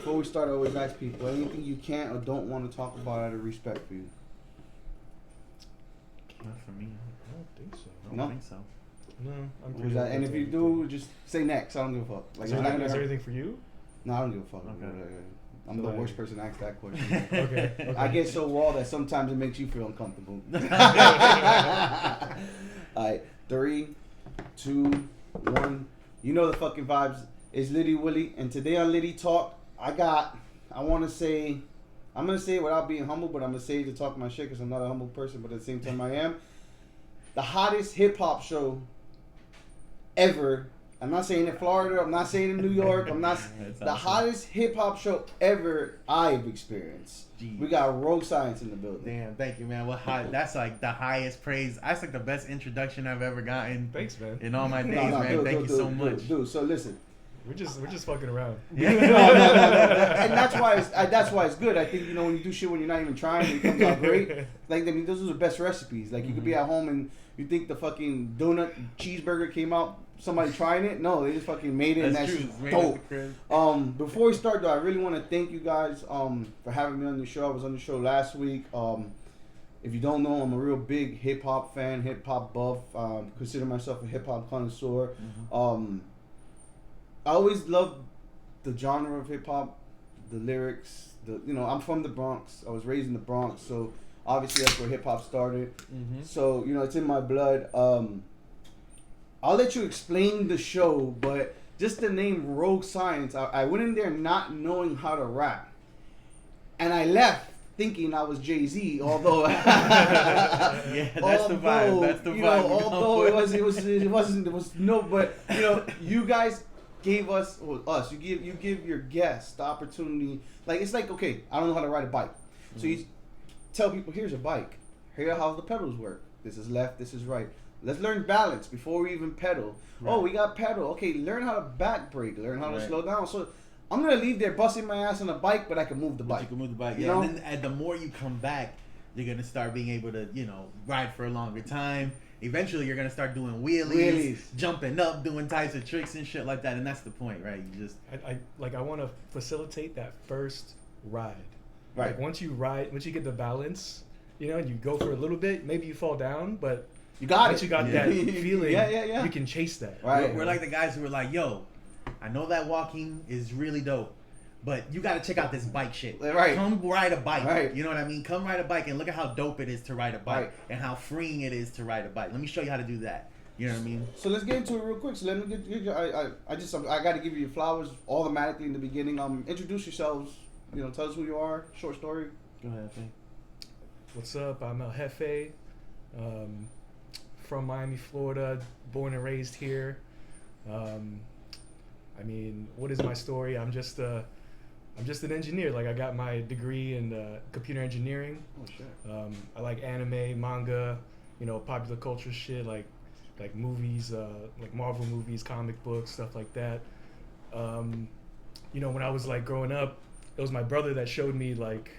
before we start, I always ask people anything you can't or don't want to talk about out of respect for you. Not for me. I don't think so. I don't think so. No, I'm pretty open and if to you anything. do, just say next. I don't give a fuck. Like, Is there anything for you? No, I don't give a fuck. Okay. I'm So the like- worst person to ask that question. Okay. I get so raw that sometimes it makes you feel uncomfortable. Alright, 3, 2, 1. You know the fucking vibes. It's Litty Willie, and today on Litty Talk, I'm gonna say it without being humble, but I'm gonna say it to talk my shit because I'm not a humble person, but at the same time I am. The hottest hip hop show ever. I'm not saying in Florida. I'm not saying in New York. I'm not. The hottest hip hop show ever I've experienced. Jeez. We got Rogue Science in the building. Damn, thank you, man. That's like the highest praise. That's like the best introduction I've ever gotten. Thanks, man. In all my days, man. Thank you so much. Dude, so listen. We're just fucking around. Yeah. No. And that's why it's good. I think, you know, when you do shit when you're not even trying, it comes out great. Like, I mean, those are the best recipes. Like, you could be at home and you think the fucking donut cheeseburger came out, somebody trying it. No, they just fucking made it. That's and true. that's dope. Before we start, though, I really want to thank you guys for having me on the show. I was on the show last week. If you don't know, I'm a real big hip hop fan, hip hop buff. Consider myself a hip hop connoisseur. I always loved the genre of hip hop, the lyrics. I'm from the Bronx. I was raised in the Bronx, so obviously that's where hip hop started. So it's in my blood. I'll let you explain the show, but just the name Rogue Science, I went in there not knowing how to rap, and I left thinking I was Jay-Z. Although yeah, that's the vibe. That's the vibe. Although it wasn't no, but you guys gave us, you give your guests the opportunity. Like, it's like, okay, I don't know how to ride a bike, so you tell people, here's a bike, here how the pedals work. This is left, this is right. Let's learn balance before we even pedal. Right. Oh, we got pedal. Okay, learn how to back brake, learn how to slow down. So I'm gonna leave there busting my ass on a bike, but I can move the bike. You can move the bike, you yeah. know? And the more you come back, you're gonna start being able to, ride for a longer time. Eventually, you're gonna start doing wheelies, jumping up, doing types of tricks and shit like that. And that's the point, right? You just I want to facilitate that first ride. Right. Like once you get the balance, and you go for a little bit, maybe you fall down, but you got once you got that feeling, you can chase that. Right. We're like the guys who were like, yo, I know that walking is really dope, but you got to check out this bike shit. Right. Come ride a bike. Right. You know what I mean? Come ride a bike and look at how dope it is to ride a bike and how freeing it is to ride a bike. Let me show you how to do that. You know what I mean? So let's get into it real quick. So let me get I got to give you your flowers automatically in the beginning. Introduce yourselves. Tell us who you are. Short story. Go ahead, Faye. What's up? I'm El Jefe, from Miami, Florida, born and raised here. What is my story? I'm just an engineer. Like, I got my degree in computer engineering. Oh shit. I like anime, manga, popular culture shit, like movies, like Marvel movies, comic books, stuff like that. When I was like growing up, it was my brother that showed me like,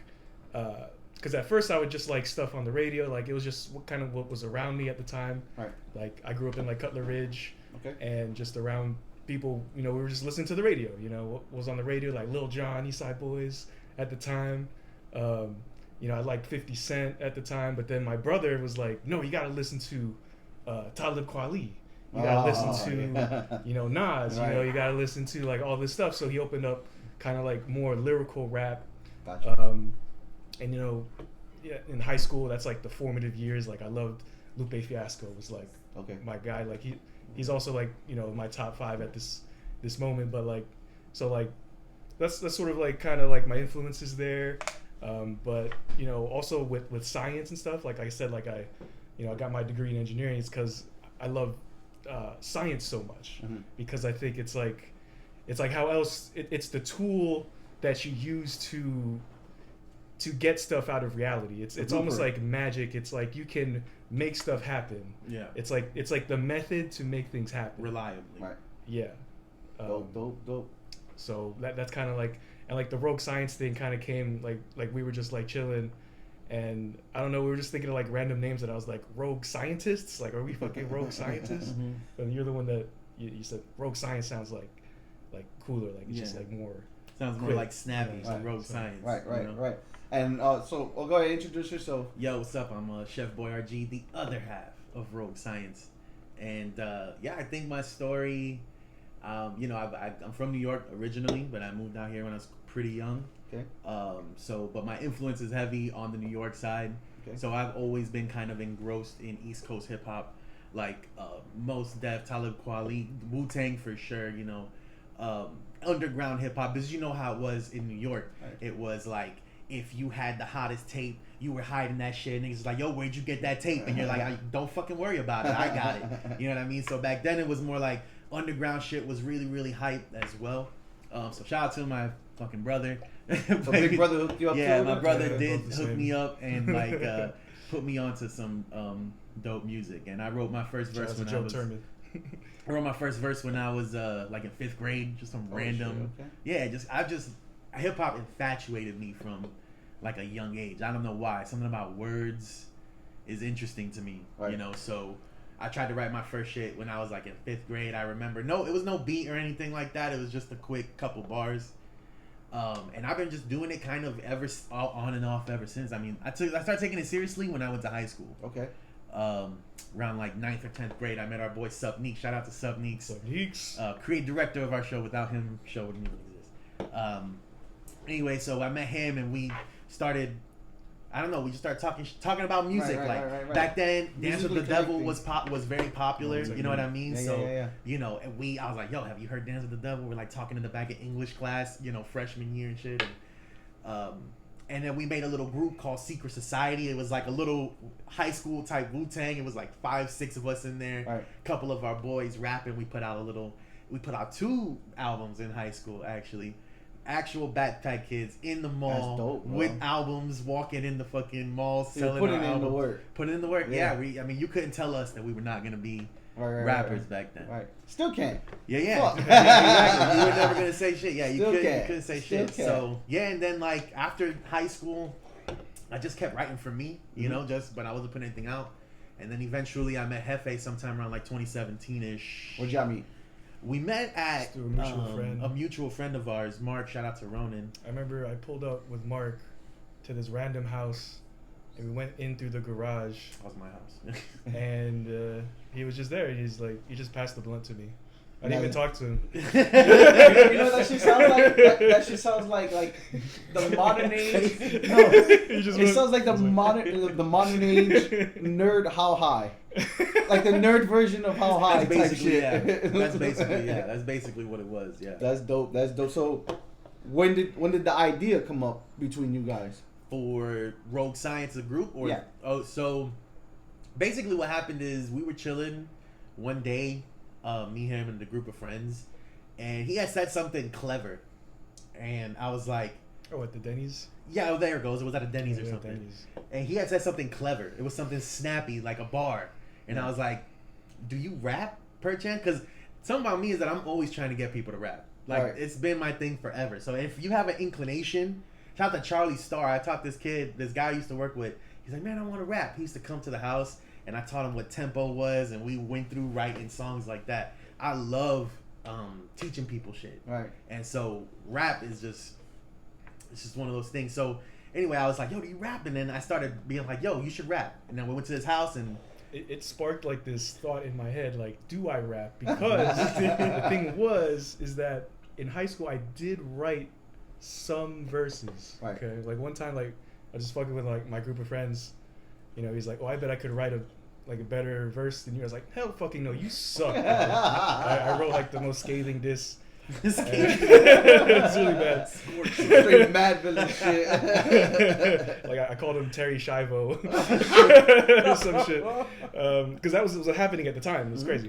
because at first I would just like stuff on the radio, like it was just what was around me at the time. Right. Like I grew up in like Cutler Ridge, okay, and just around people, we were just listening to the radio. What was on the radio, like Lil Jon, East Side Boys at the time. I liked 50 Cent at the time, but then my brother was like, no, you gotta listen to Talib Kweli. You gotta listen to Nas. Right. You gotta listen to like all this stuff. So he opened up kind of like more lyrical rap. Gotcha. And in high school, that's like the formative years. Like I loved Lupe Fiasco, was like my guy. Like he's also like my top 5 at this moment. But like that's sort of like kind of like my influences there. But also with science and stuff. Like I said, like I got my degree in engineering. It's because I love science so much, because I think it's like how else it's the tool that you use to get stuff out of reality. It's almost like magic. It's like you can make stuff happen. Yeah. It's like the method to make things happen reliably. Right. Yeah. Dope. So that's kind of like, and like the Rogue Science thing kind of came like we were just like chilling, and I don't know, we were just thinking of like random names, and I was like, Rogue Scientists? Like, are we fucking Rogue Scientists? And you're the one that you said Rogue Science sounds like cooler, like it's just like more. Sounds more quick. like snappy, Right. rogue science. Right. you know? Right. And so, go ahead, introduce yourself. Yo, what's up? I'm Chef Boy RG, the other half of Rogue Science, and I think my story. I'm from New York originally, but I moved out here when I was pretty young. Okay. But my influence is heavy on the New York side. Okay. So I've always been kind of engrossed in East Coast hip hop, like Mos Def, Talib Kweli, Wu-Tang for sure. Underground hip hop, because you know how it was in New York. Right. It was like, if you had the hottest tape, you were hiding that shit. Niggas was like, yo, where'd you get that tape? And you're like, don't fucking worry about it. I got it. You know what I mean? So back then it was more like underground shit was really, really hype as well. So shout out to my fucking brother. So big brother hooked you up. Yeah, too? my brother did both the hook same. me up and like put me onto some dope music. And I wrote my first verse when I was. I wrote my first verse when I was like in 5th grade, just some random. Shit, okay. Yeah, hip hop infatuated me from like a young age. I don't know why. Something about words is interesting to me, Right. So I tried to write my first shit when I was like in 5th grade. I remember it was no beat or anything like that. It was just a quick couple bars. And I've been just doing it kind of on and off ever since. I mean, I started taking it seriously when I went to high school. Okay. Around like 9th or 10th grade, I met our boy Sup Neeks. Shout out to Sup Neeks. Sup, Creative director of our show. Without him, show wouldn't even exist. Anyway, so I met him and we started. I don't know. We just started talking about music. Right. Back then, Dance with the Devil connecting. was very popular. You know what I mean? Yeah. And I was like, yo, have you heard Dance with the Devil? We're like talking in the back of English class, freshman year and shit. And then we made a little group called Secret Society. It was like a little high school type Wu-Tang. It was like 5-6 of us in there. Right. A couple of our boys rapping. We put out 2 albums in high school, actually. Actual backpack kids in the mall. That's dope, bro. With albums, walking in the fucking mall, selling putting our in albums. the work. Putting in the work. Yeah. I mean, you couldn't tell us that we were not going to be rappers back then. Right. Still can't. Yeah. Fuck. Exactly. You were never gonna say shit. Yeah, you couldn't say Still shit. can't. So and then like after high school, I just kept writing for me, but I wasn't putting anything out. And then eventually I met Hefe sometime around like 2017-ish. What'd y'all meet? We met at a mutual friend of ours, Mark. Shout out to Ronan. I remember I pulled up with Mark to this random house, and we went in through the garage. That was my house. And he was just there. He's like, he just passed the blunt to me. I didn't even talk to him. You know that shit sounds like that shit sounds like the modern age. No, it sounds like the modern age nerd how high, like the nerd version of how high. That's type shit. That's basically what it was. Yeah. That's dope. So, when did the idea come up between you guys? For Rogue Science, a group, or yeah. Oh, so basically what happened is we were chilling one day. Me, him, and the group of friends, and he had said something clever, and I was like, "Oh, at the Denny's." Yeah, there it goes. It was at a Denny's or something. Denny's. And he had said something clever. It was something snappy, like a bar. And I was like, "Do you rap, perchance?" Because something about me is that I'm always trying to get people to rap. Like It's been my thing forever. So if you have an inclination, shout out to Charlie Starr. I taught this guy I used to work with. He's like, "Man, I want to rap." He used to come to the house. And I taught him what tempo was, and we went through writing songs like that. I love teaching people shit. Right. And so rap is it's just one of those things. So anyway, I was like, "Yo, do you rap?" And then I started being like, "Yo, you should rap." And then we went to his house, and it sparked like this thought in my head, like, do I rap? Because the thing is that in high school I did write some verses. Right. Okay. Like one time, like I was just fucking with like my group of friends. He's like, "Oh, I bet I could write a better verse than you." I was like, "Hell fucking no, you suck." I wrote like the most scathing diss. It's really bad. Straight mad villain shit. Like I called him Terry Shivo or some shit. Because that was happening at the time. It was crazy.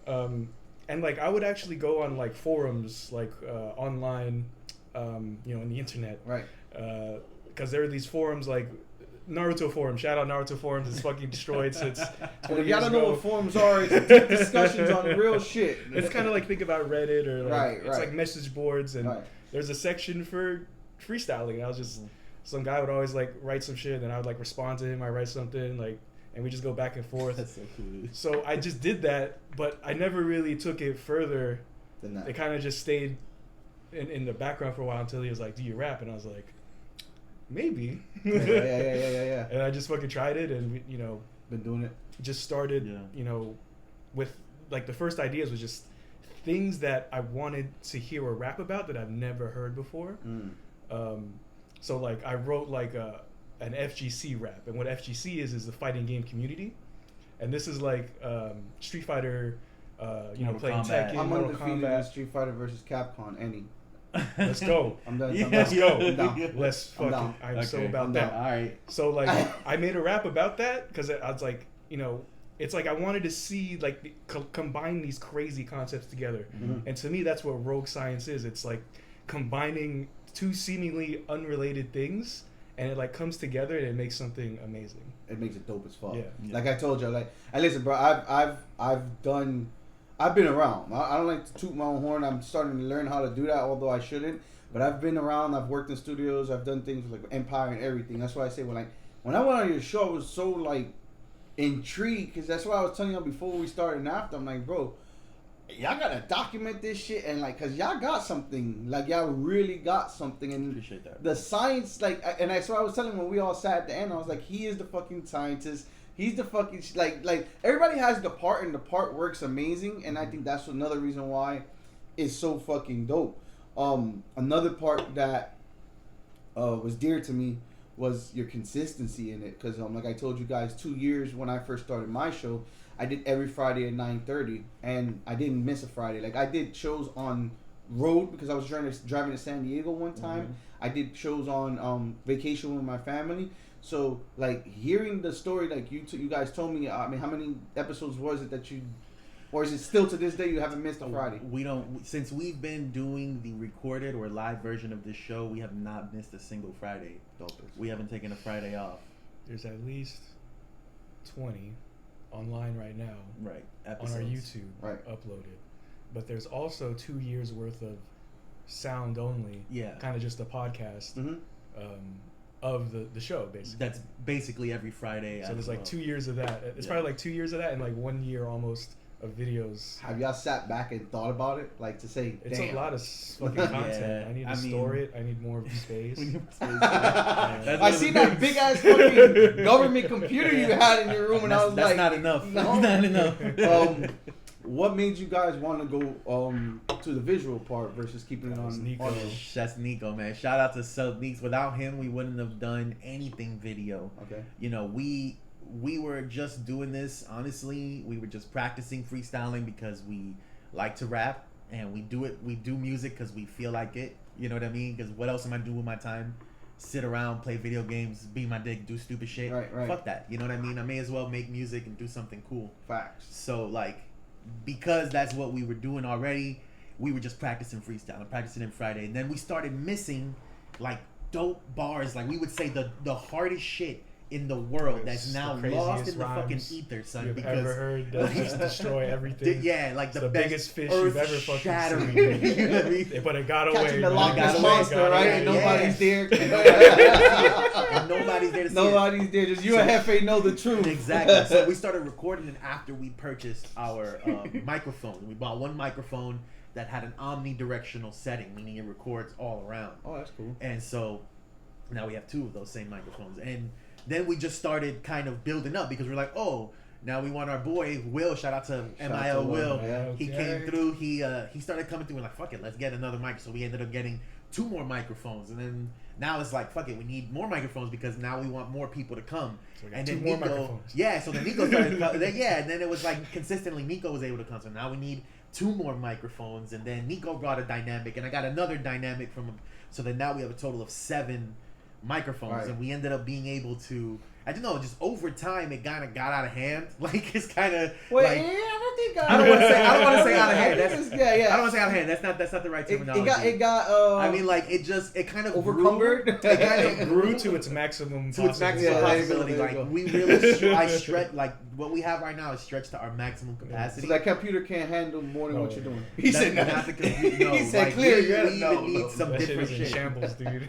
And like I would actually go on like forums, like online, in the internet. Right. Because there were these forums like Naruto forum. Shout out Naruto forums. It's fucking destroyed since 20 If years y'all don't know ago. what forums are, it's deep discussions on real shit. It's kind of like think about Reddit or like it's right. like message boards, and there's a section for freestyling. I was just some guy would always like write some shit, and I would like respond to him. I write something like, and we just go back and forth. That's so cool. So I just did that, but I never really took it further. Than that. It kind of just stayed in the background for a while until he was like, "Do you rap?" And I was like, "Maybe." Yeah. And I just fucking tried it, and you know, been doing it. Just started, you know, with like the first ideas was just things that I wanted to hear a rap about that I've never heard before. So like I wrote like an FGC rap, and what FGC is the fighting game community, and this is like Street Fighter, you know, playing Tekken, I'm Mortal undefeated Kombat. in Street Fighter versus Capcom. Any. Let's go. I'm done. Let's go. I'm down. Let's fucking. I'm so about that. All right. So like I made a rap about that because I was like, you know, it's like I wanted to see like combine these crazy concepts together, and to me that's what rogue science is. It's like combining two seemingly unrelated things, and it like comes together and it makes something amazing. It makes it dope as fuck. Yeah. Like I told you, like, and listen, bro, I've been around. I don't like to toot my own horn. I'm starting to learn how to do that, although I shouldn't. But I've been around. I've worked in studios. I've done things like Empire and everything. That's why I say when I went on your show, I was so like intrigued, because that's what I was telling you before we started and after. I'm like, bro, y'all gotta document this shit, and like, cause y'all got something. Like, y'all really got something. And appreciate that. The science, like, and that's what I was telling when we all sat at the end. I was like, he is the fucking scientist. He's the fucking like everybody has the part, and the part works amazing, and I think that's another reason why it's so fucking dope. Another part that was dear to me was your consistency in it, because like I told you guys, 2 years when I first started my show, I did every Friday at 9:30, and I didn't miss a Friday. Like, I did shows on road because I was driving to San Diego one time. I did shows on vacation with my family. So, like, hearing the story, like you guys told me, I mean, how many episodes was it that you, or is it still to this day you haven't missed a Friday? We don't, since we've been doing the recorded or live version of this show, we have not missed a single Friday. We haven't taken a Friday off. There's at least 20 online right now. Right. Episodes. On our YouTube. Right. Uploaded. But there's also 2 years worth of sound only. Yeah. Kind of just a podcast. Of the show, basically. That's basically every Friday. So there's like 2 years of that. It's probably like 2 years of that and like 1 year almost of videos. Have y'all sat back and thought about it? Like, to say, it's damn. a lot of fucking content. I need to store it. I need more space. I seen that big ass fucking government computer you had in your room, and I was like, that's not enough. No. That's not enough. What made you guys want to go to the visual part versus keeping it on Nico? That's Nico, man. Shout out to Sub Neeks. Without him, we wouldn't have done anything video. Okay. You know, we were just doing this, honestly. We were just practicing freestyling because we like to rap, and we do music because we feel like it. You know what I mean? Because what else am I doing with my time? Sit around, play video games, be my dick, do stupid shit. Right. Fuck that. You know what I mean? I may as well make music and do something cool. Facts. So, like, because that's what we were doing already, we were just practicing freestyle and practicing in Friday. And then we started missing, like, dope bars. Like, we would say the hardest shit in the world that's now lost in the fucking ether, son. You've because ever heard that just destroy everything. Yeah, like the biggest fish you've ever fucking shattering. seen. You know what I mean? But it got away. Catching the Loch Ness monster, right? And nobody's there. And nobody's there to see Nobody's there. Just you and Hefe know the truth. Exactly. So we started recording it after we purchased our microphone. We bought one microphone that had an omnidirectional setting, meaning it records all around. Oh, that's cool. And so now we have two of those same microphones. And then we just started kind of building up because we're like, oh, now we want our boy Will. Shout out to MIL Will. Yeah. He came through. He started coming through. We're like, fuck it, let's get another mic. So we ended up getting 2 more microphones, and then now it's like, fuck it, we need more microphones because now we want more people to come. So and then 2 more Nico, microphones. yeah. So then Nico started, and then it was like consistently Nico was able to come. So now we need 2 more microphones, and then Nico brought a dynamic, and I got another dynamic from him. So then now we have a total of 7 microphones, and we ended up being able to. I don't know, just over time it kind of got out of hand. Like, it's kind of like, I don't think I don't want to say out of hand. That's, yeah. I don't want to say out of hand. That's not the right terminology. It got. I mean, like, it kind of overcumbered. It kind of grew to its maximum. possibility. Like, we really, I stretched, like, what we have right now is stretched to our maximum capacity. So that computer can't handle more than what you're doing. He That's said not the computer. No, he said like, clear. we even need some that different shit is in shit. shambles, dude.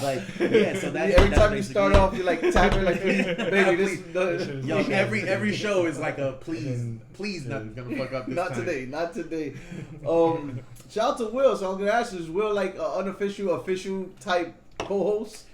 Like, yeah, so that's every that's time you start basically off, you're like tapping like, please, baby, this is the. Yo, every show is like a please not gonna fuck up this Not time. today, not today. Shout out to Will. So I'm gonna ask you, is Will like an unofficial, official type co-host?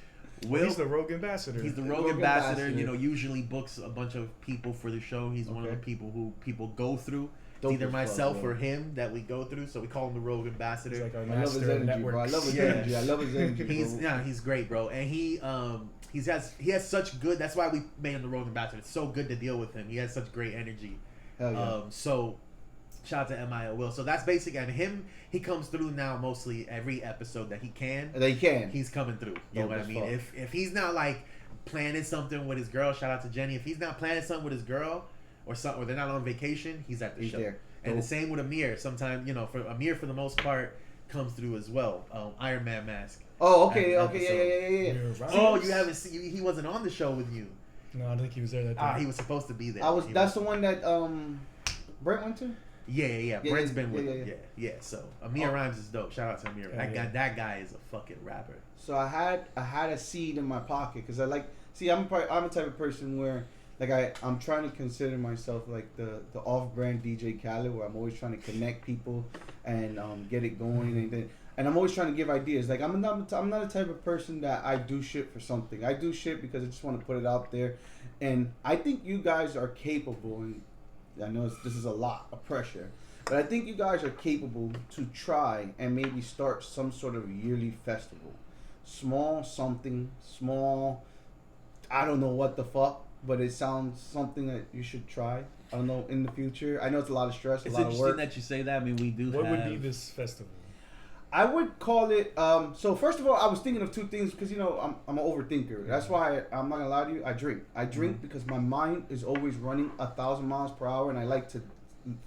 Will, he's the rogue ambassador. He's the rogue ambassador. You know, usually books a bunch of people for the show. He's one of the people who people go through. It's either myself or him that we go through, so we call him the rogue ambassador. He's like our I love his energy, bro. I love his energy. I love his energy. He's great, bro, and he has such good. That's why we made him the rogue ambassador. It's so good to deal with him. He has such great energy. Hell yeah. So shout out to MIO Will. So that's basic, and he comes through now mostly every episode that he can. He's coming through. You know what I mean? If he's not like planning something with his girl, shout out to Jenny. If he's not planning something with his girl or something, or they're not on vacation, he's at the show. There. And the same with Amir. Sometimes, you know, for Amir for the most part comes through as well. Iron Man mask. Oh, okay, yeah. Oh, you haven't seen? He wasn't on the show with you. No, I don't think he was there that day. He was supposed to be there. That's the one that Brent went to. Yeah. Brent's been with him. Yeah. So Amir Rhymes is dope. Shout out to Amir. That guy is a fucking rapper. So I had a seed in my pocket because I'm a type of person where like I'm trying to consider myself like the off-brand DJ Khaled, where I'm always trying to connect people and get it going and I'm always trying to give ideas. Like I'm not a type of person that I do shit for something. I do shit because I just want to put it out there, and I think you guys are capable. And I know this is a lot of pressure, but I think you guys are capable to try and maybe start some sort of yearly festival, small. I don't know what the fuck. But it sounds something that you should try. I don't know, in the future. I know it's a lot of stress, a lot of work. It's interesting that you say that. I mean, we do What would be this festival? I would call it, so first of all, I was thinking of two things because, you know, I'm an overthinker. That's why, I'm not going to lie to you, I drink. I drink because my mind is always running 1,000 miles per hour and I like to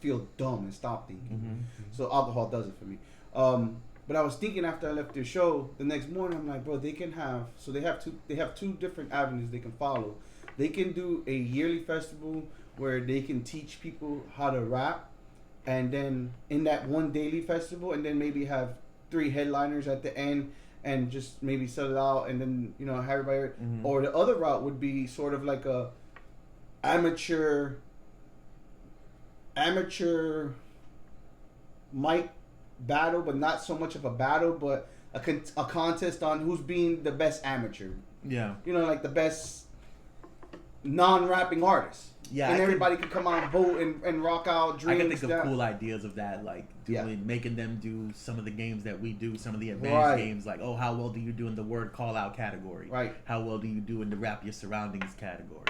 feel dumb and stop thinking. So alcohol does it for me. But I was thinking after I left their show, the next morning, I'm like, bro, they have two different avenues they can follow. They can do a yearly festival where they can teach people how to rap, and then in that one daily festival, and then maybe have 3 headliners at the end, and just maybe sell it out, and then, you know, have everybody. Or the other route would be sort of like a amateur mic battle, but not so much of a battle, but a contest on who's being the best amateur. Yeah. You know, like the best non-rapping artists. Yeah, and everybody could come out and vote and rock out dreams. I can think of cool ideas of that, like making them do some of the games that we do, some of the advanced games, like, oh, how well do you do in the word call out category? Right. How well do you do in the rap your surroundings category?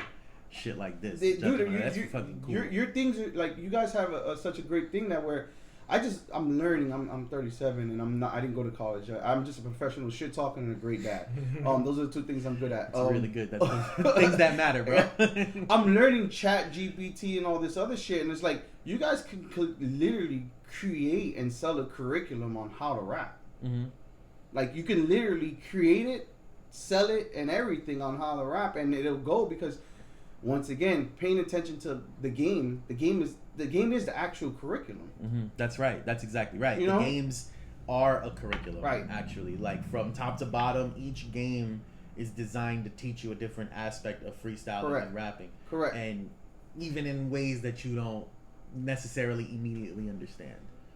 Shit like this. That's fucking cool. Your things are like, you guys have such a great thing that where I'm learning. I'm 37 and I didn't go to college. I'm just a professional shit talking and a great dad. Those are the 2 things I'm good at. That's really good. That's things that matter, bro. I'm learning Chat GPT and all this other shit, and it's like you guys can literally create and sell a curriculum on how to rap. Like you can literally create it, sell it, and everything on how to rap, and it'll go because once again, paying attention to the game is the actual curriculum. That's right. That's exactly right. The games are a curriculum, right? Actually, like from top to bottom, each game is designed to teach you a different aspect of freestyling and rapping. Correct. And even in ways that you don't necessarily immediately understand.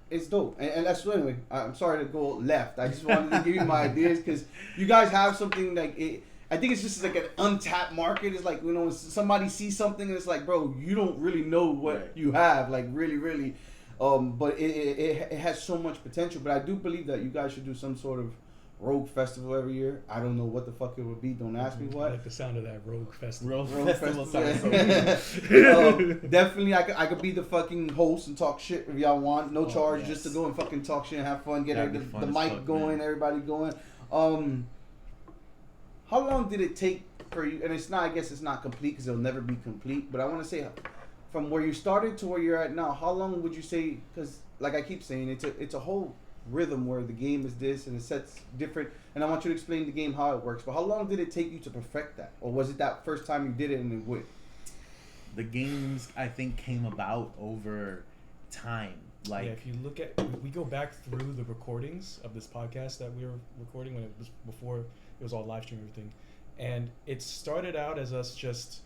It's dope. And that's anyway. I'm sorry to go left. I just wanted to give you my ideas because you guys have something like it. I think it's just like an untapped market. It's like, you know, when somebody sees something and it's like, bro, you don't really know what you have, like really, really. But it has so much potential. But I do believe that you guys should do some sort of Rogue Festival every year. I don't know what the fuck it would be. Don't ask me what. I like the sound of that Rogue Festival. Rogue Festival sounds so good. Definitely, I could be the fucking host and talk shit if y'all want. No charge, just to go and fucking talk shit and have fun. Get the mic going, everybody going. How long did it take for you? And it's not, I guess it's not complete because it'll never be complete. But I want to say, from where you started to where you're at now, how long would you say? Because like I keep saying, it's a whole rhythm where the game is this and it sets different. And I want you to explain the game how it works. But how long did it take you to perfect that, or was it that first time you did it and it went? The games, I think, came about over time. Like, if you look at, we go back through the recordings of this podcast that we were recording when it was before it was all live stream and everything, and it started out as us just,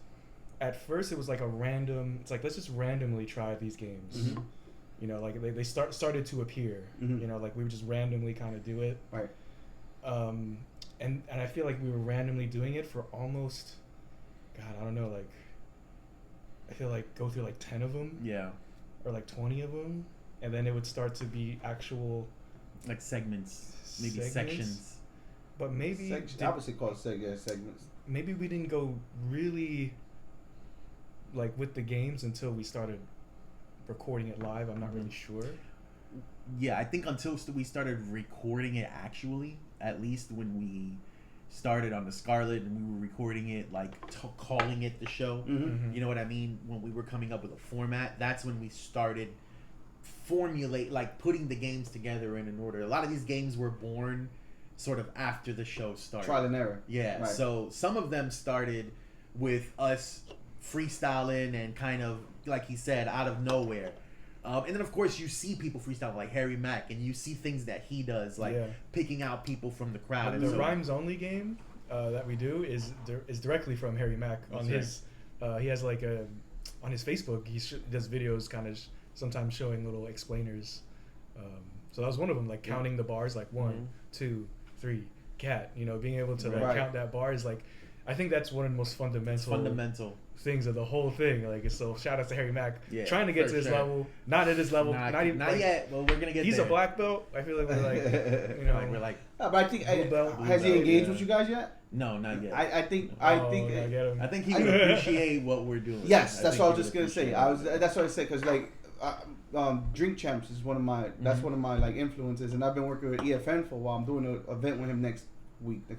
at first it was like a random, it's like, let's just randomly try these games. Mm-hmm. You know, like they started to appear. Mm-hmm. You know, like we would just randomly kind of do it. Right. And I feel like we were randomly doing it for almost, God, I don't know, like, I feel like go through like 10 of them. Yeah. Or like 20 of them. And then it would start to be actual, like segments, maybe sections. But maybe I would say called segments. Maybe we didn't go really like with the games until we started recording it live. I'm not really sure. Yeah, I think until we started recording it actually, at least when we started on the Scarlet and we were recording it, like calling it the show. Mm-hmm. You know what I mean? When we were coming up with a format, that's when we started putting the games together in an order. A lot of these games were born sort of after the show started. Trial and error. Yeah. Right. So some of them started with us freestyling and kind of, like he said, out of nowhere. And then, of course, you see people freestyle like Harry Mack, and you see things that he does, like picking out people from the crowd. The Rhymes Only game that we do is directly from Harry Mack. On his, he has like on his Facebook, he does videos kind of sometimes showing little explainers. So that was one of them, like counting the bars, like 1, 2, 3, cat. You know, being able to like count that bar is like, I think that's one of the most fundamental things of the whole thing. Like, so shout out to Harry Mack, trying to get to his level, not at his level, not even like, yet. Well, we're gonna get. He's there. a black belt. I feel like we're like, you know, we're like. But I think has he engaged with you guys yet? No, not yet. I think I think he would appreciate what we're doing. Yes, that's what I was just gonna say. That's what I said, because like Drink Champs is one of my one of my like influences, and I've been working with EFN for a while. I'm doing an event with him next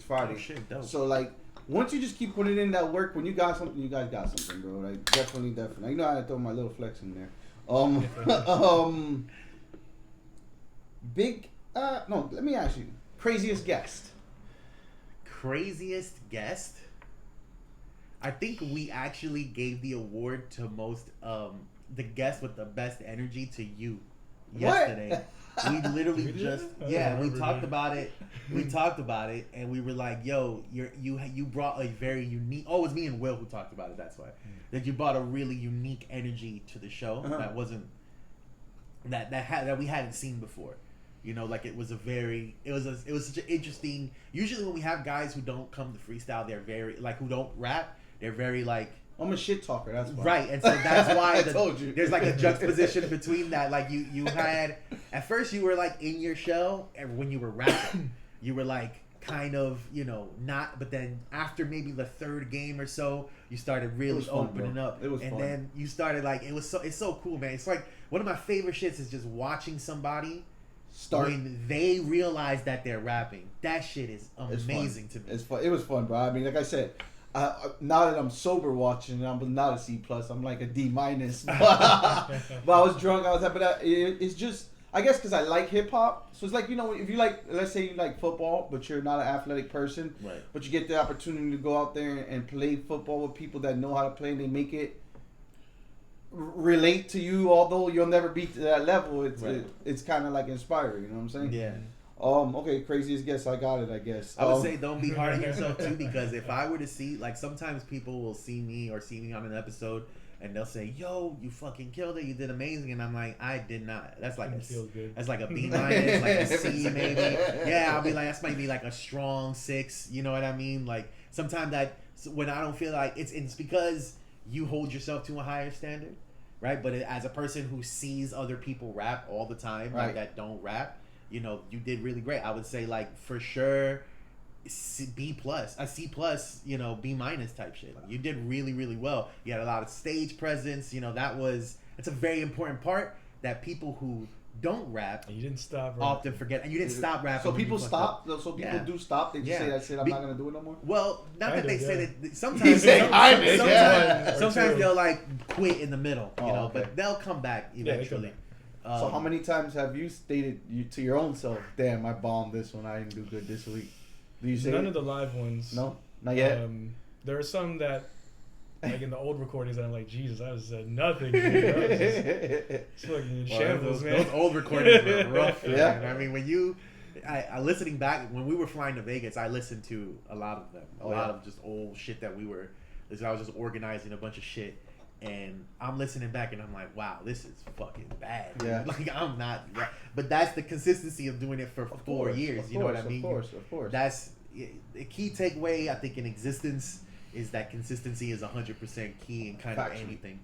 Friday. Oh shit, dope. So like, once you just keep putting in that work, when you got something, you guys got something, bro. Like definitely. You know how to throw my little flex in there. No, let me ask you. Craziest guest. Craziest guest? I think we actually gave the award to most the guest with the best energy to you yesterday. We literally we talked about it. We talked about it, and we were like, "Yo, you brought a very unique." Oh, it was me and Will who talked about it. That's why that you brought a really unique energy to the show that wasn't that we hadn't seen before. You know, like it was such an interesting. Usually, when we have guys who don't come to freestyle, they're very like who don't rap. They're very like. I'm a shit talker. That's why. Right, and so that's why I told you. There's like a juxtaposition between that. Like you had at first you were like in your shell, and when you were rapping, you were like kind of not. But then after maybe the third game or so, you started really opening up. It was fun. Then you started like it's so cool, man. It's like one of my favorite shits is just watching somebody. When they realize that they're rapping, that shit is amazing to me. It's fun. It was fun, bro. I mean, like I said, now that I'm sober watching, I'm not a C+. I'm like a D-. But I was drunk. I was happy. It's just, I guess, because I like hip hop. So it's like, if you like, let's say you like football, but you're not an athletic person, right? But you get the opportunity to go out there and play football with people that know how to play, and they make it relate to you, although you'll never be to that level. It's kind of like inspiring, you know what I'm saying? Yeah. Okay, craziest guess, I got it, I guess. I would say don't be hard on yourself too, because if I were to see, like, sometimes people will see me on an episode and they'll say, "Yo, you fucking killed it, you did amazing," and I'm like, I did not. That's like that's like a B-, like a C maybe. Yeah, I'll be like, that's maybe like a strong 6. You know what I mean? Like sometimes when I don't feel like it's because you hold yourself to a higher standard, right? But as a person who sees other people rap all the time, like that don't rap, you did really great. I would say like for sure B+, a C+, B- type shit. You did really, really well. You had a lot of stage presence. That's a very important part that people who don't rap, and you didn't stop often forget, and you didn't stop rapping. So people stop. So people do stop. They just say that shit. I'm not gonna do it no more. Well, not that they say that. Sometimes sometimes they'll like quit in the middle, but they'll come back eventually. So how many times have you stated to your own self, "Damn, I bombed this one. I didn't do good this week"? Do you say none of the live ones? No, not yet. There are some that like in the old recordings, and I'm like, Jesus, I just said nothing. It's fucking in shambles, man. Those old recordings were rough. Yeah. Man. I mean, I listening back when we were flying to Vegas, I listened to a lot of them, a lot of just old shit that I was just organizing a bunch of shit. And I'm listening back and I'm like, wow, this is fucking bad. Yeah. Like, I'm not. But that's the consistency of doing it for 4 years. You know what I mean? Of course. That's the key takeaway, I think, in existence is that consistency is 100% key in kind of anything.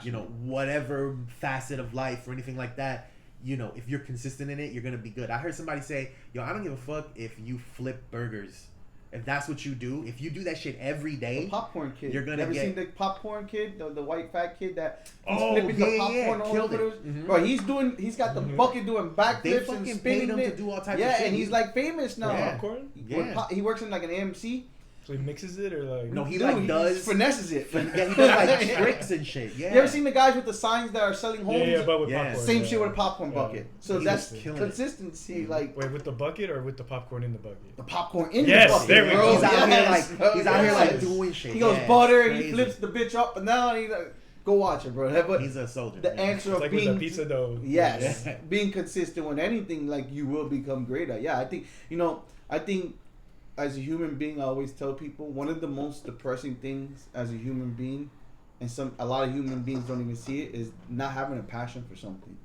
You know, whatever facet of life or anything like that, you know, if you're consistent in it, you're going to be good. I heard somebody say, yo, I don't give a fuck if you flip burgers. If that's what you do, if you do that shit every day, the popcorn kid. You're gonna Never get... seen the popcorn kid, the white fat kid that he's flipping the popcorn all over those. Bro, he's got the bucket doing backflips and spinning him to do all types of shit. Yeah, and he's like famous now. Popcorn? Yeah. He works in like an AMC. So he mixes it or like? No, he does finesses it. Yeah, he does like tricks and shit. Yeah. You ever seen the guys with the signs that are selling homes? Yeah, but with popcorn. Same shit with a popcorn bucket. So that's consistency. Like, wait, with the bucket or with the popcorn in the bucket? The popcorn in the bucket. Yes, there we go. He's out here like doing shit. He goes butter and he flips the bitch up and down. And he's like, go watch it, bro. But he's a soldier. The answer of like being with the pizza dough. Yes, being consistent with anything, like you will become great at. Yeah, I think as a human being, I always tell people one of the most depressing things as a human being, and a lot of human beings don't even see it, is not having a passion for something.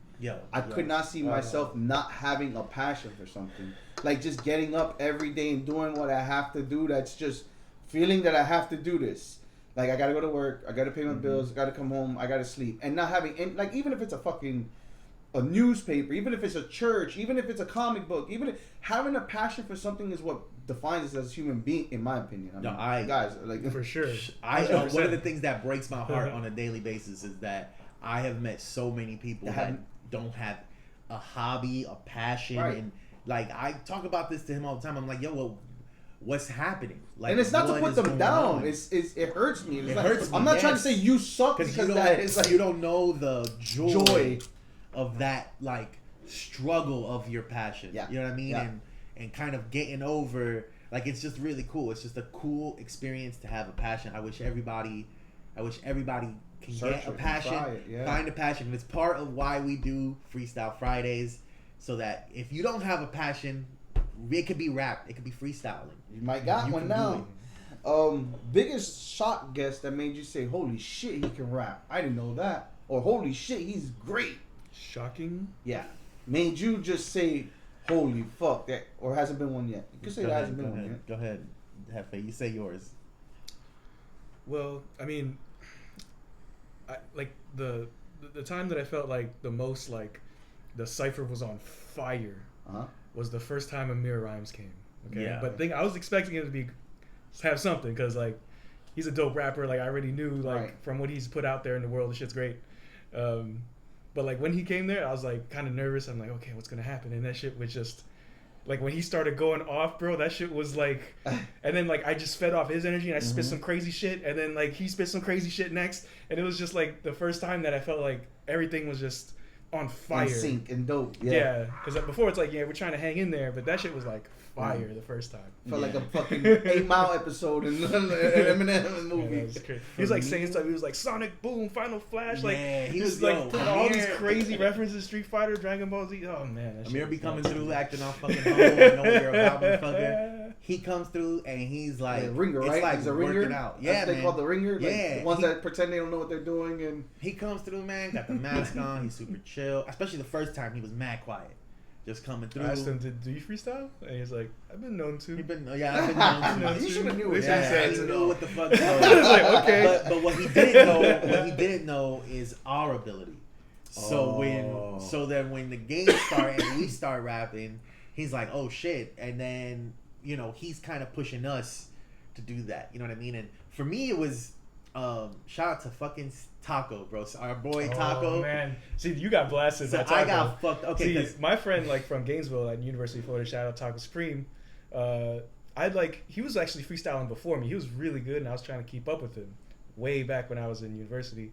I could not see myself not having a passion for something. Like just getting up every day and doing what I have to do. That's just feeling that I have to do this. Like I gotta go to work, I gotta pay my bills, I gotta come home, I gotta sleep, and not having like even if it's a newspaper, even if it's a church, even if it's a comic book, even if having a passion for something is what defines us as a human being, in my opinion. Guys, like for sure. One of the things that breaks my heart on a daily basis is that I have met so many people that don't have a hobby, a passion, and like I talk about this to him all the time. I'm like, yo, well, what's happening? Like, and it's not to put them down. It hurts me. It hurts me. I'm not trying to say you suck because you don't know the joy of that like struggle of your passion. Yeah. You know what I mean? Yeah. And kind of getting over, like, it's just really cool. It's just a cool experience to have a passion. I wish everybody can get a passion, find a passion. And it's part of why we do Freestyle Fridays, so that if you don't have a passion, it could be rap, it could be freestyling. You might got one now. Biggest shock guest that made you say, holy shit, he can rap. I didn't know that. Or holy shit, he's great. Shocking? Yeah. Made you just say, holy fuck, that, or hasn't been one yet. You could say there hasn't been one yet. Go ahead, Hefe. You say yours. Well, I mean, like the time that I felt like the most like the cipher was on fire was the first time Amir Rhymes came. Okay, yeah. But I was expecting it to have something because like he's a dope rapper. Like I already knew like from what he's put out there in the world, the shit's great. But like when he came there, I was like kind of nervous. I'm like, okay, what's gonna happen? And that shit was just like when he started going off, bro. That shit was like, and then like I just fed off his energy and I spit some crazy shit, and then like he spit some crazy shit next, and it was just like the first time that I felt like everything was just on fire, in sync and dope. Yeah, because before it's like we're trying to hang in there, but that shit was like fire the first time. Felt like a fucking 8 Mile episode in Eminem movie. Yeah, he was like saying stuff. He was like Sonic Boom, Final Flash. Like he was like putting all these crazy references, Street Fighter, Dragon Ball Z. Oh man, Amir be coming through acting all fucking humble. I know you're about motherfucker. He comes through and he's like ringer, right? It's like he's a ringer. Out. Yeah, they call the ringer. Like yeah, the ones that pretend they don't know what they're doing. And he comes through, man. Got the mask on. He's super chill. Especially the first time, he was mad quiet. Just coming through. I asked him, do you freestyle? And he's like, I've been known to. I've been known to. You should have knew it. He knew what the fuck. I was like, okay. But what he didn't know is our ability. So then when the game started and we start rapping, he's like, oh shit. And then, you know, he's kind of pushing us to do that. You know what I mean? And for me, it was, shout out to fucking Taco, bro. So our boy Taco. Oh man, see, you got blasted. So by Taco. I got fucked. Okay, see, my friend like from Gainesville at University of Florida, shout out Taco Supreme. He was actually freestyling before me. He was really good, and I was trying to keep up with him way back when I was in university.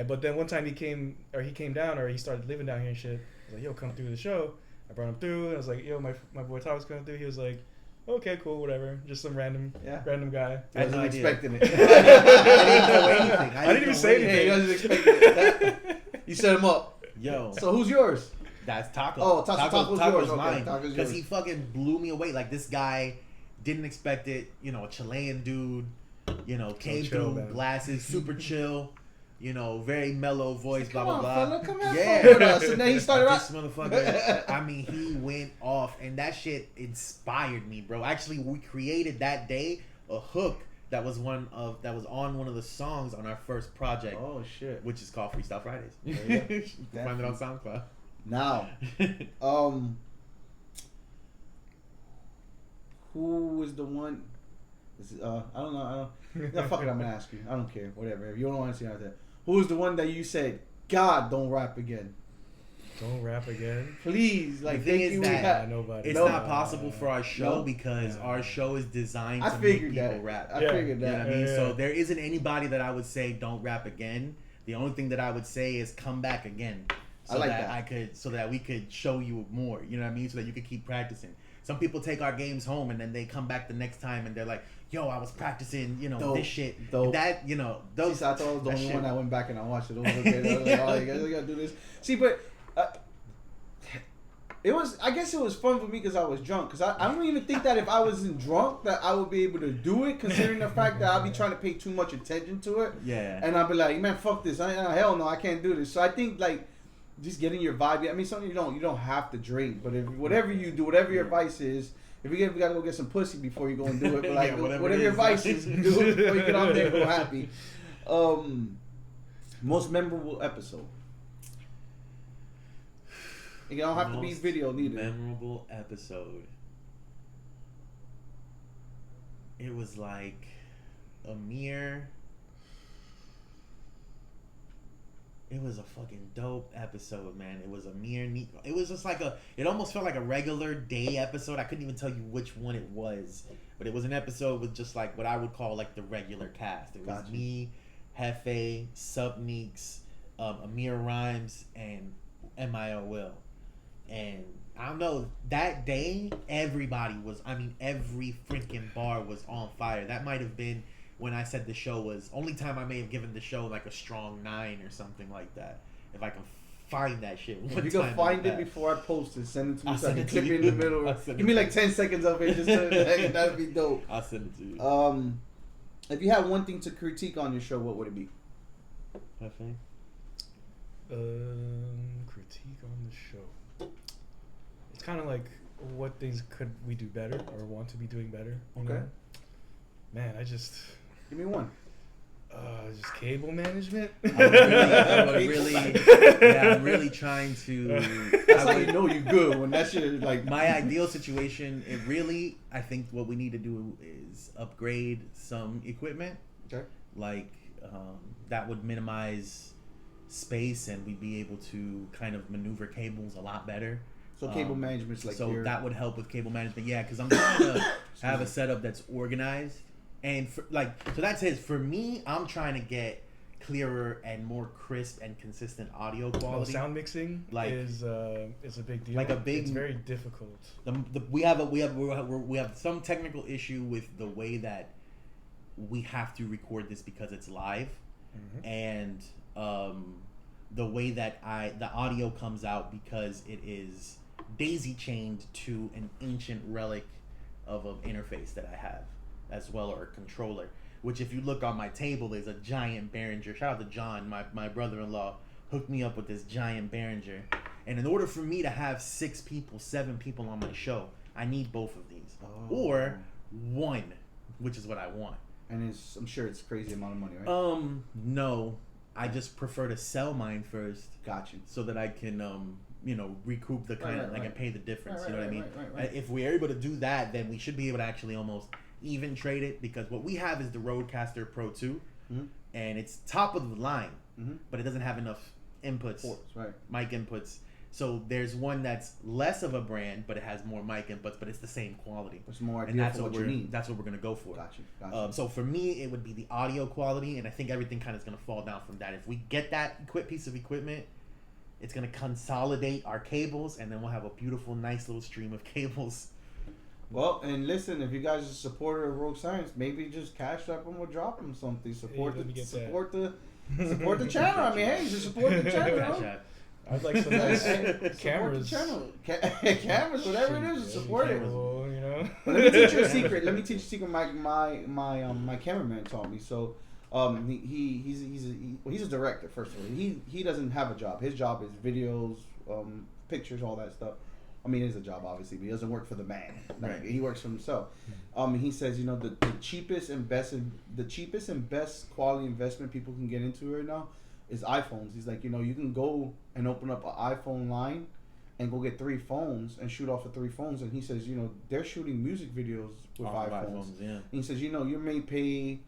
But then one time he came down, or he started living down here and shit. I was like, yo, come through the show. I brought him through, and I was like, yo, my boy Taco's coming through. He was like, okay, cool, whatever. Just some random guy. I wasn't expecting it. I didn't know anything. I didn't even say anything. Yeah, he wasn't expecting it. You set him up. Yo. So who's yours? That's Taco. Oh, Taco's yours. mine. Taco's Because yours. he fucking blew me away. Like, this guy didn't expect it. You know, a Chilean dude. You know, came chill, through man. glasses, super chill. You know, very mellow voice, blah, Come blah, on, blah. fella, come have Yeah. fun with us. And then he started This motherfucker, I mean, he went off. And that shit inspired me, bro. Actually, we created that day a hook that was on one of the songs on our first project. Oh, shit. Which is called Freestyle Fridays. You can find it on SoundCloud. Now, who was the one? I don't know. No, fuck it. I'm gonna ask you. I don't care. Whatever. If you don't want to see out there, who was the one that you said, God, don't rap again? Don't rap again. Please, like, the thing is that nobody. it's not possible for our show because our show is designed to make people rap. I figured that. You know what I mean? So there isn't anybody that I would say don't rap again. The only thing that I would say is come back again. So that we could show you more. You know what I mean? So that you could keep practicing. Some people take our games home and then they come back the next time and they're like, "Yo, I was practicing, this shit." Dope. That, those. See, so I thought I was the only one that went back and I watched it over again. I was like, "Oh, you guys gotta do this." See, but it was. I guess it was fun for me because I was drunk. Because I don't even think that if I wasn't drunk that I would be able to do it, considering the fact that I'll be trying to pay too much attention to it. Yeah. And I'll be like, "Man, fuck this! Hell no, I can't do this." So I think like. Just getting your vibe. I mean, something you don't have to drink, but if whatever you do, whatever your vice is, if we gotta go get some pussy before you go and do it, but like whatever your vice is, do it before you get on there and go happy. Most memorable episode. You don't have to be video neither. Memorable episode. It was like Amir. It was a fucking dope episode, man. It was a it was just like it almost felt like a regular day episode. I couldn't even tell you which one it was, but it was an episode with just like what I would call like the regular cast. It was me, Hefe, Subneeks, Amir Rhymes, and M.I.O. Will. And I don't know, that day, every freaking bar was on fire. That might have been when I said the show was only time I may have given the show like a strong 9 or something like that. If I can find that shit. If you can find it before I post it, send it to me so I can clip it in the middle. Give me like 10 seconds of it. Just that'd be dope. I'll send it to you. If you had one thing to critique on your show, what would it be? Okay. Critique on the show. It's kind of like what things could we do better or want to be doing better. You know? Man, Give me one. Just cable management. I'm really trying to. That's how you know you're good when that shit is like. My ideal situation, I think what we need to do is upgrade some equipment. Okay. Like, that would minimize space and we'd be able to kind of maneuver cables a lot better. So cable management's like. So that would help with cable management, yeah, because I'm trying to have a setup that's organized. And so that's it. For me, I'm trying to get clearer and more crisp and consistent audio quality. Sound mixing is a big deal. It's very difficult. We have some technical issue with the way that we have to record this because it's live, and the way that the audio comes out because it is daisy chained to an ancient relic of an interface that I have as well, or a controller, which if you look on my table is a giant Behringer. Shout out to John, my brother-in-law hooked me up with this giant Behringer, and in order for me to have 6 people, 7 people on my show, I need both of these or one, which is what I want. And I'm sure it's crazy amount of money, right? No, I just prefer to sell mine first. Got you. So that I can recoup the kind of and pay the difference. You know what I mean? Right. If we're able to do that, then we should be able to actually almost even trade it, because what we have is the Rodecaster Pro 2, and it's top of the line, but it doesn't have enough inputs, mic inputs. So there's one that's less of a brand, but it has more mic inputs, but it's the same quality. It's more ideal, and that's for what you need. That's what we're gonna go for. Gotcha. So for me, it would be the audio quality, and I think everything kind of is gonna fall down from that. If we get that piece of equipment, it's gonna consolidate our cables, and then we'll have a beautiful, nice little stream of cables Well, and listen, if you guys are a supporter of Rogue Science, maybe just cash up them or drop them something. Support the channel. I mean, hey, just support the channel. I'd like some nice cameras. Cameras, whatever it is, support it. Cool, you know. But let me teach you a secret. My cameraman taught me. So, he's a director. First of all, he doesn't have a job. His job is videos, pictures, all that stuff. I mean, it is a job, obviously, but he doesn't work for the man. Like, he works for himself. He says, the cheapest and best quality investment people can get into right now is iPhones. He's like, you can go and open up an iPhone line and go get 3 phones and shoot off of 3 phones. And he says, they're shooting music videos with iPhones. Yeah. And he says, you may pay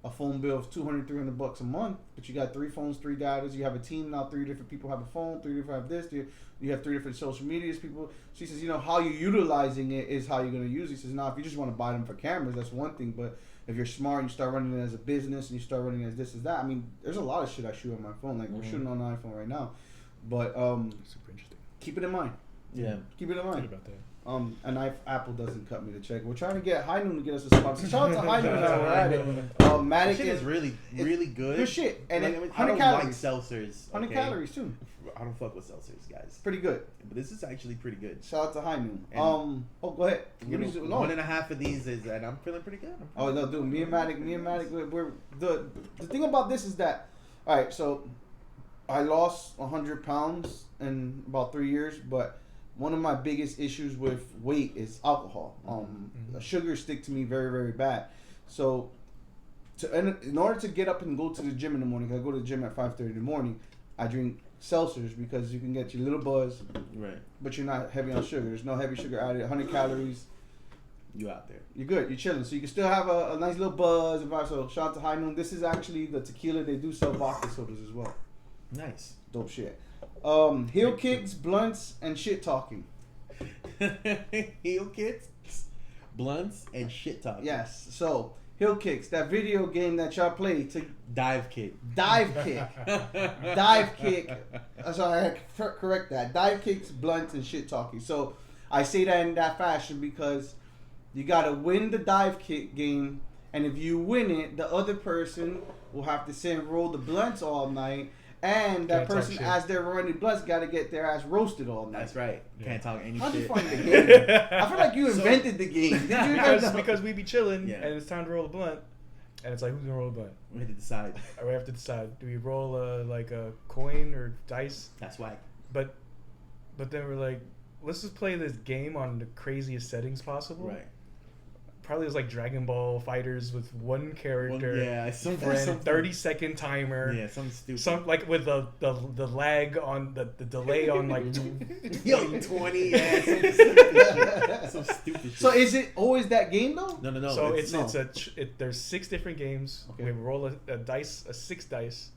a phone bill of $200-$300 a month, but you got 3 phones, 3 data. You have a team now. 3 different people have a phone. 3 different have this. You have 3 different social medias people. She says, how you're utilizing it is how you're going to use it. He says, now, if you just want to buy them for cameras, that's one thing. But if you're smart and you start running it as a business and you start running it as this, as that. I mean, there's a lot of shit I shoot on my phone. Like, we're shooting on an iPhone right now. But super interesting. Keep it in mind. Yeah. Keep it in mind. Good about that. And Apple doesn't cut me the check. We're trying to get High Noon to get us a sponsor. Shout out to High Noon now. We're at it. Matic is really good. Good shit. And like, 100 calories. Like seltzers. 100 calories too. I don't fuck with seltzers, guys. Pretty good. But this is actually pretty good. Shout out to High Noon. Go ahead. One and a half of these is, and I'm feeling pretty good. Dude. Me and Matic, we're the thing about this is that, all right. So, I lost 100 pounds in about 3 years, but one of my biggest issues with weight is alcohol. Sugar stick to me very, very bad. So, in order to get up and go to the gym in the morning, I go to the gym at 5:30 in the morning. I drink seltzers because you can get your little buzz, right? But you're not heavy on sugar. There's no heavy sugar added. 100 calories. You out there? You're good. You're chilling. So you can still have a nice little buzz and vibe. So shout out to High Noon. This is actually the tequila. They do sell vodka sodas as well. Nice. Dope shit. Heel kicks, blunts, and shit talking. Heel kicks, blunts, and shit talking. Yes. So heel kicks, that video game that y'all play to dive kick. Dive kick. Sorry, I had to correct that. Dive kicks, blunts, and shit talking. So I say that in that fashion because you gotta win the dive kick game, and if you win it, the other person will have to sit and roll the blunts all night. And that person, as they're running blunts, got to get their ass roasted all night. That's right. Yeah. Can't talk any How'd shit. You find the game? I feel like you invented the game. Did you because we be chilling, and it's time to roll a blunt. And it's like, who's going to roll a blunt? We have to decide. We have to decide. Do we roll a coin or dice? That's why. But then we're like, let's just play this game on the craziest settings possible. Right. Probably it was like Dragon Ball Fighters with one character. Some 30-second timer. Yeah, something stupid. Some like with the lag on the delay on like 20. Yeah, some stupid shit. So is it always that game though? No. So there's 6 different games. Okay. We roll a dice, 6 dice,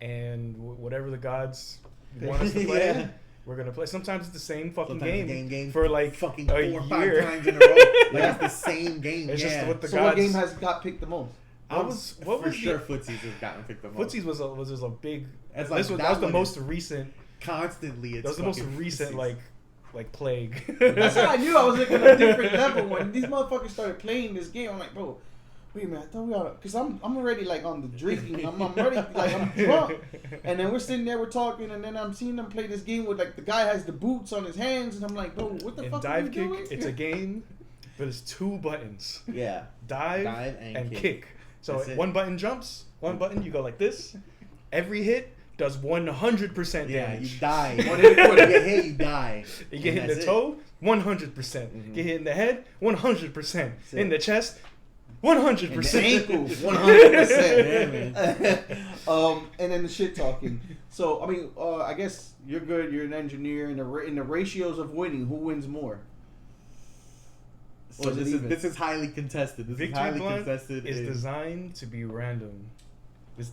and whatever the gods want us to play. We're gonna play. Sometimes it's the same fucking game for like fucking a 4 or 5 year. times in a row. Like it's the same game. It's just what the so gods. What game has got picked the most? Footsies has gotten picked the most. Footsies was just a big. That was the most recent. Constantly, that was the most recent footsies. like plague. That's how I knew I was looking at a different level when these motherfuckers started playing this game. I'm like, bro. Wait a minute, I thought we oughta, cause I'm already like on the drinking. I'm ready, like I'm drunk. And then we're sitting there, we're talking, and then I'm seeing them play this game with like the guy has the boots on his hands, and I'm like, bro, what the fuck dive are we kick, doing? it's a game, but it's 2 buttons. Yeah. Dive and kick. So one button jumps, one button you go like this. Every hit does 100% damage. Yeah, you die. When you get hit, you die. You get hit in the toe, 100%. Get hit in the head, 100%. In the chest, 100%. And the ankle, 100%. Yeah, man. And then the shit talking. So I mean, I guess you're good. You're an engineer. In the ratios of winning, who wins more? So this is highly contested. Victory Blunt is designed to be random.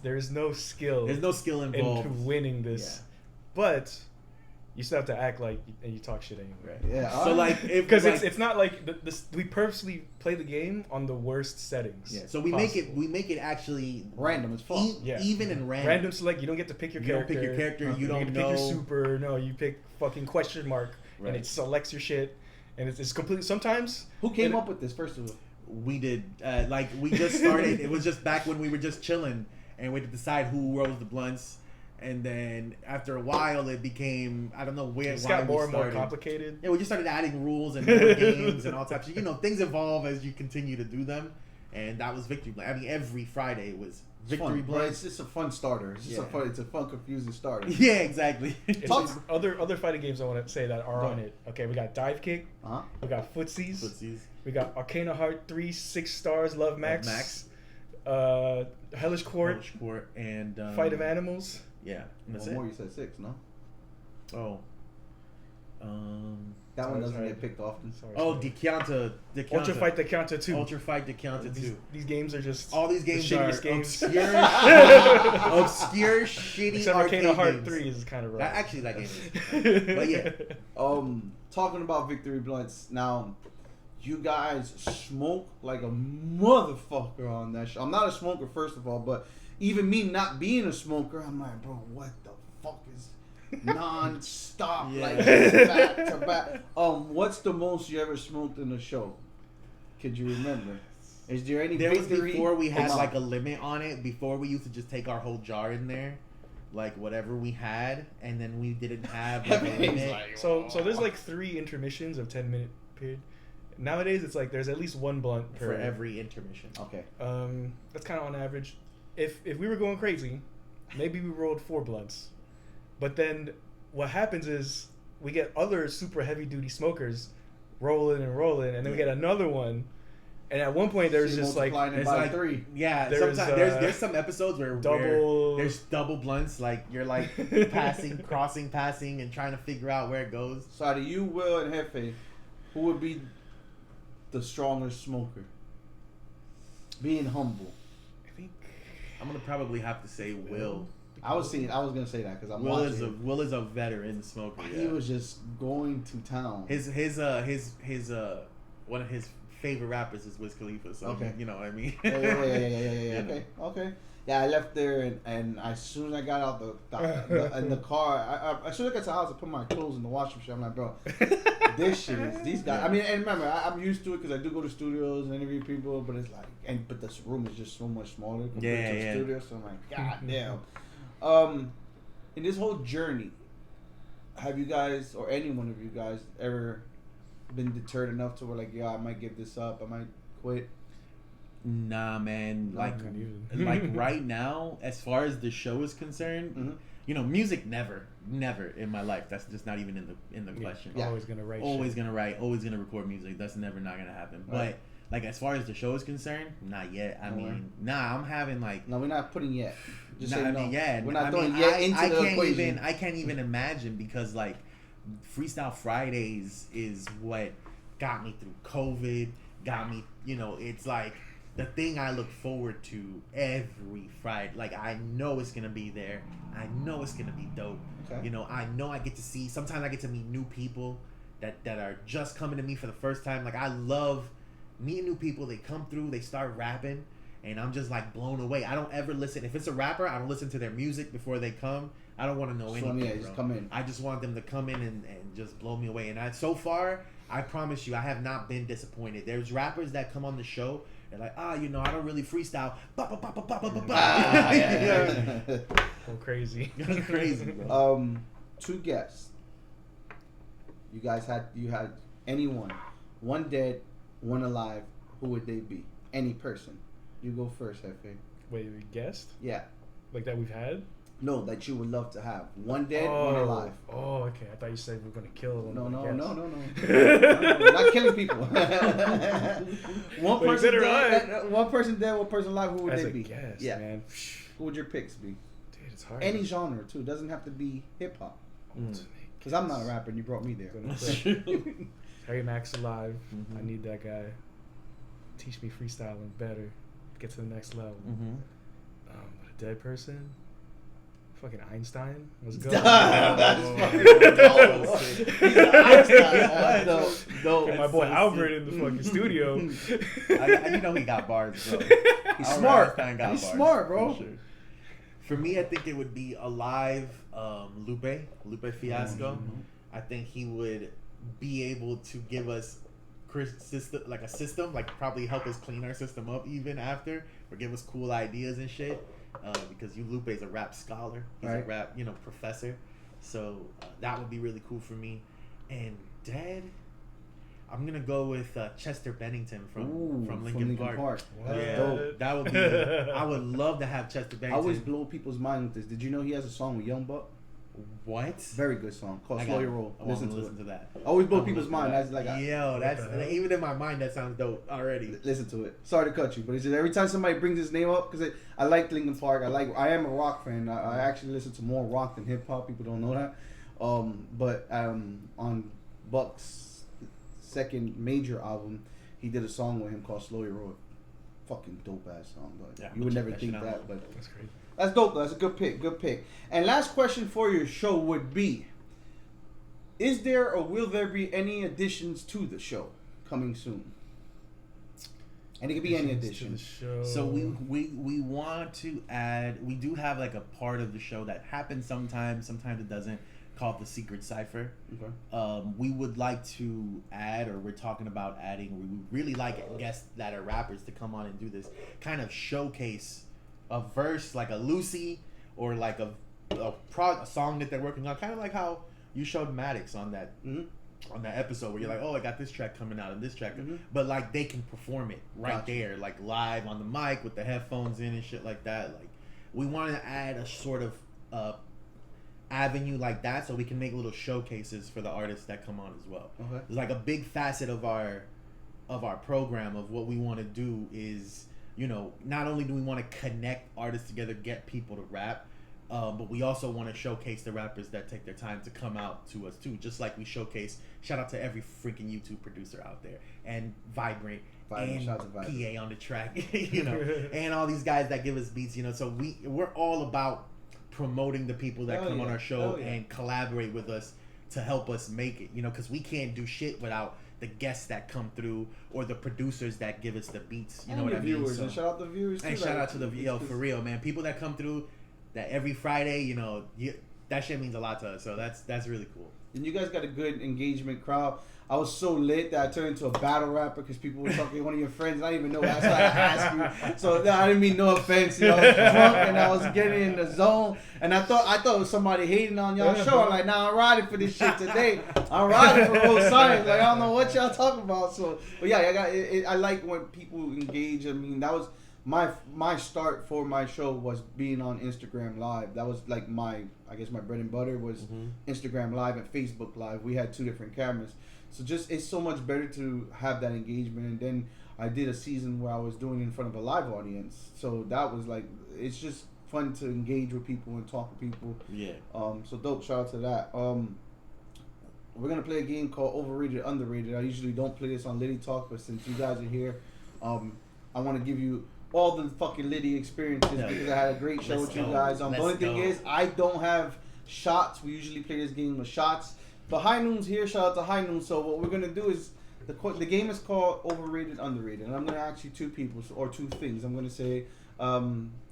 There is no skill. There's no skill involved in winning this, but you still have to act like and you talk shit anyway. Right? Yeah. So like, because it's not like we purposely play the game on the worst settings. Yeah. So we make it actually random as fuck. Even in random. Random select. You don't get to pick your character. You don't pick your character. You don't get to pick your super. No, you pick fucking question mark, and it selects your shit. and it's completely. Sometimes who came up with this first of all? We did. We just started. It was just back when we were just chilling, and we had to decide who rolls the blunts. And then after a while, it became, I don't know where. It got more and more complicated. Yeah, we just started adding rules and more games and all types of, things evolve as you continue to do them. And that was Victory Blunt. I mean, every Friday it was Victory Blunt. It's just a fun starter. It's a fun, confusing starter. Yeah, exactly. Other fighting games I want to say that are on it. Okay, we got Dive Kick. Uh-huh. We got Footsies. We got Arcana Heart 3, 6 stars, Love Max. Hellish Court. And Fight of Animals. Yeah. One more, you said 6, no? Oh. That one doesn't get picked often. Decounter. Ultra Fight Decounter 2. Ultra Fight Decounter 2. These games are just all these games are games. obscure, shitty. Except Arcana Heart 3 is kind of rough. Actually, that game is. But yeah. Talking about Victory Blunts now. You guys smoke like a motherfucker on that show. I'm not a smoker, first of all, but even me not being a smoker, I'm like, bro, what the fuck is non-stop, like back to back? What's the most you ever smoked in a show? Could you remember? Is there any? There was victory? Before we had like a limit on it. Before we used to just take our whole jar in there, like whatever we had, and then we didn't have like a limit. So there's like 3 intermissions of 10-minute period. Nowadays, it's like there's at least 1 blunt for every intermission. Okay. That's kind of on average. If we were going crazy, maybe we rolled 4 blunts. But then what happens is we get other super heavy duty smokers rolling, and then we get another one. And at one point there's just like it's like 3. Yeah, sometimes there's some episodes where there's double blunts, like you're like passing and trying to figure out where it goes. So out of you, Will, and Jefe, who would be the stronger smoker? Being humble. I think I'm gonna probably have to say Will. I was gonna say that because Will is a veteran smoker. He was just going to town. His one of his favorite rappers is Wiz Khalifa. So you know what I mean. Yeah. Okay. Yeah, I left there and as soon as I got out in the car, as soon as I got to the house, I put my clothes in the washing machine. I'm like, bro, this shit is these guys. I mean, and remember, I'm used to it because I do go to studios and interview people, but it's like, but this room is just so much smaller compared to the studio. So I'm like, god damn. In this whole journey, have you guys or any one of you guys ever been deterred enough to where like, I might give this up, I might quit? Nah, man. Like right now, as far as the show is concerned, music never in my life. That's just not even in the question. Yeah. Always gonna write. Always gonna write. Always gonna record music. That's never not gonna happen. Right. But like as far as the show is concerned, not yet. I mean, I'm having like. No, we're not putting yet. Just say no. Yeah, we're not throwing yet into the equation. I can't even imagine because like Freestyle Fridays is what got me through COVID. Got me. It's like. The thing I look forward to every Friday, like I know it's gonna be there. I know it's gonna be dope. Okay. I know I get to see. Sometimes I get to meet new people that are just coming to me for the first time. Like I love meeting new people. They come through, they start rapping, and I'm just like blown away. I don't ever listen. If it's a rapper, I don't listen to their music before they come. I don't want to know anything. Yeah, just come in. I just want them to come in and just blow me away. And so far, I promise you, I have not been disappointed. There's rappers that come on the show. They're like, I don't really freestyle. Go crazy. Go crazy, bro. 2 guests. You had anyone, 1 dead, 1 alive. Who would they be? Any person. You go first, Jefe. Wait, we guessed? Yeah. Like that we've had? No, that you would love to have. 1 dead, 1 alive. Oh, okay. I thought you said we were gonna kill them. No. We're not killing people. One person dead, 1 person alive. Who would they be? Guess, yeah. Man. Who would your picks be? Dude, it's hard. Any genre too. It doesn't have to be hip hop. Because I'm not a rapper and you brought me there. Harry Mack's alive. Mm-hmm. I need that guy. Teach me freestyling better. Get to the next level. Mm-hmm. But a dead person. Fucking Einstein. Let's go. That's fucking dope. He's Einstein. No. My boy Albert in the fucking studio. He got bars, bro. He's smart. He's smart, bro. Sure. For me, I think it would be alive. Lupe Fiasco. Mm-hmm. I think he would be able to give us like a system, like probably help us clean our system up even after, or give us cool ideas and shit. Because Lupe's a rap scholar, he's a rap, professor. So that would be really cool for me. And Dad, I'm gonna go with Chester Bennington from Linkin Park. Yeah, dope. That would be. I would love to have Chester Bennington. I always blow people's mind with this. Did you know he has a song with Young Buck? What? Very good song called Slow Your Roll. Listen to that. I always blow people's mind. That's like that's even in my mind that sounds dope already. Listen to it. Sorry to cut you, but it's just every time somebody brings his name up, because I like Linkin Park. I am a rock fan. I actually listen to more rock than hip hop. People don't know that. But on Buck's second major album, he did a song with him called Slow Your Roll. Fucking dope ass song, but you would never think that. But that's great. That's dope. That's a good pick. And last question for your show would be: is there or will there be any additions to the show coming soon? And it could be any addition. So we want to add. We do have like a part of the show that happens sometimes it doesn't, called the Secret Cipher. Okay. We would like to add, or we're talking about adding. We would really like guests that are rappers to come on and do this kind of showcase a verse, like a Lucy, or like a song that they're working on, kind of like how you showed Maddox on that episode where you're like, oh, I got this track coming out and this track, but like they can perform it there, like live on the mic with the headphones in and shit like that. Like we want to add a sort of avenue like that, so we can make little showcases for the artists that come on as well. Okay. It's like a big facet of our program of what we want to do is, not only do we want to connect artists together, get people to rap, but we also want to showcase the rappers that take their time to come out to us too. Just like we showcase, shout out to every freaking YouTube producer out there, and Vibrant and PA on the track, and all these guys that give us beats, So we're all about promoting the people that come on our show and collaborate with us to help us make it, because we can't do shit without the guests that come through or the producers that give us the beats. You know what I mean? Viewers, and shout out to the viewers too. And shout out to the for real, man. People that come through that every Friday, that shit means a lot to us. So that's really cool. And you guys got a good engagement crowd. I was so lit that I turned into a battle rapper because people were talking to one of your friends. And I didn't even know. That's why I asked you. So I didn't mean no offense. I was drunk and I was getting in the zone. And I thought it was somebody hating on y'all show. I'm like, nah, I'm riding for this shit today. I'm riding for Road Science. Like, I don't know what y'all talking about. So, but yeah, I like when people engage. I mean, that was my start for my show was being on Instagram Live. That was like my bread and butter was Instagram Live and Facebook Live. We had two different cameras. So it's so much better to have that engagement. And then I did a season where I was doing it in front of a live audience. So that was like, it's just fun to engage with people and talk to people. Yeah. So dope. Shout out to that. We're going to play a game called Overrated, Underrated. I usually don't play this on Litty Talk, but since you guys are here, I want to give you all the fucking Litty experiences because I had a great show with you guys. The only thing is, I don't have shots. We usually play this game with shots. But High Noon's here. Shout out to High Noon. So what we're going to do is, the game is called Overrated, Underrated. And I'm going to ask you two people, or two things. I'm going to say,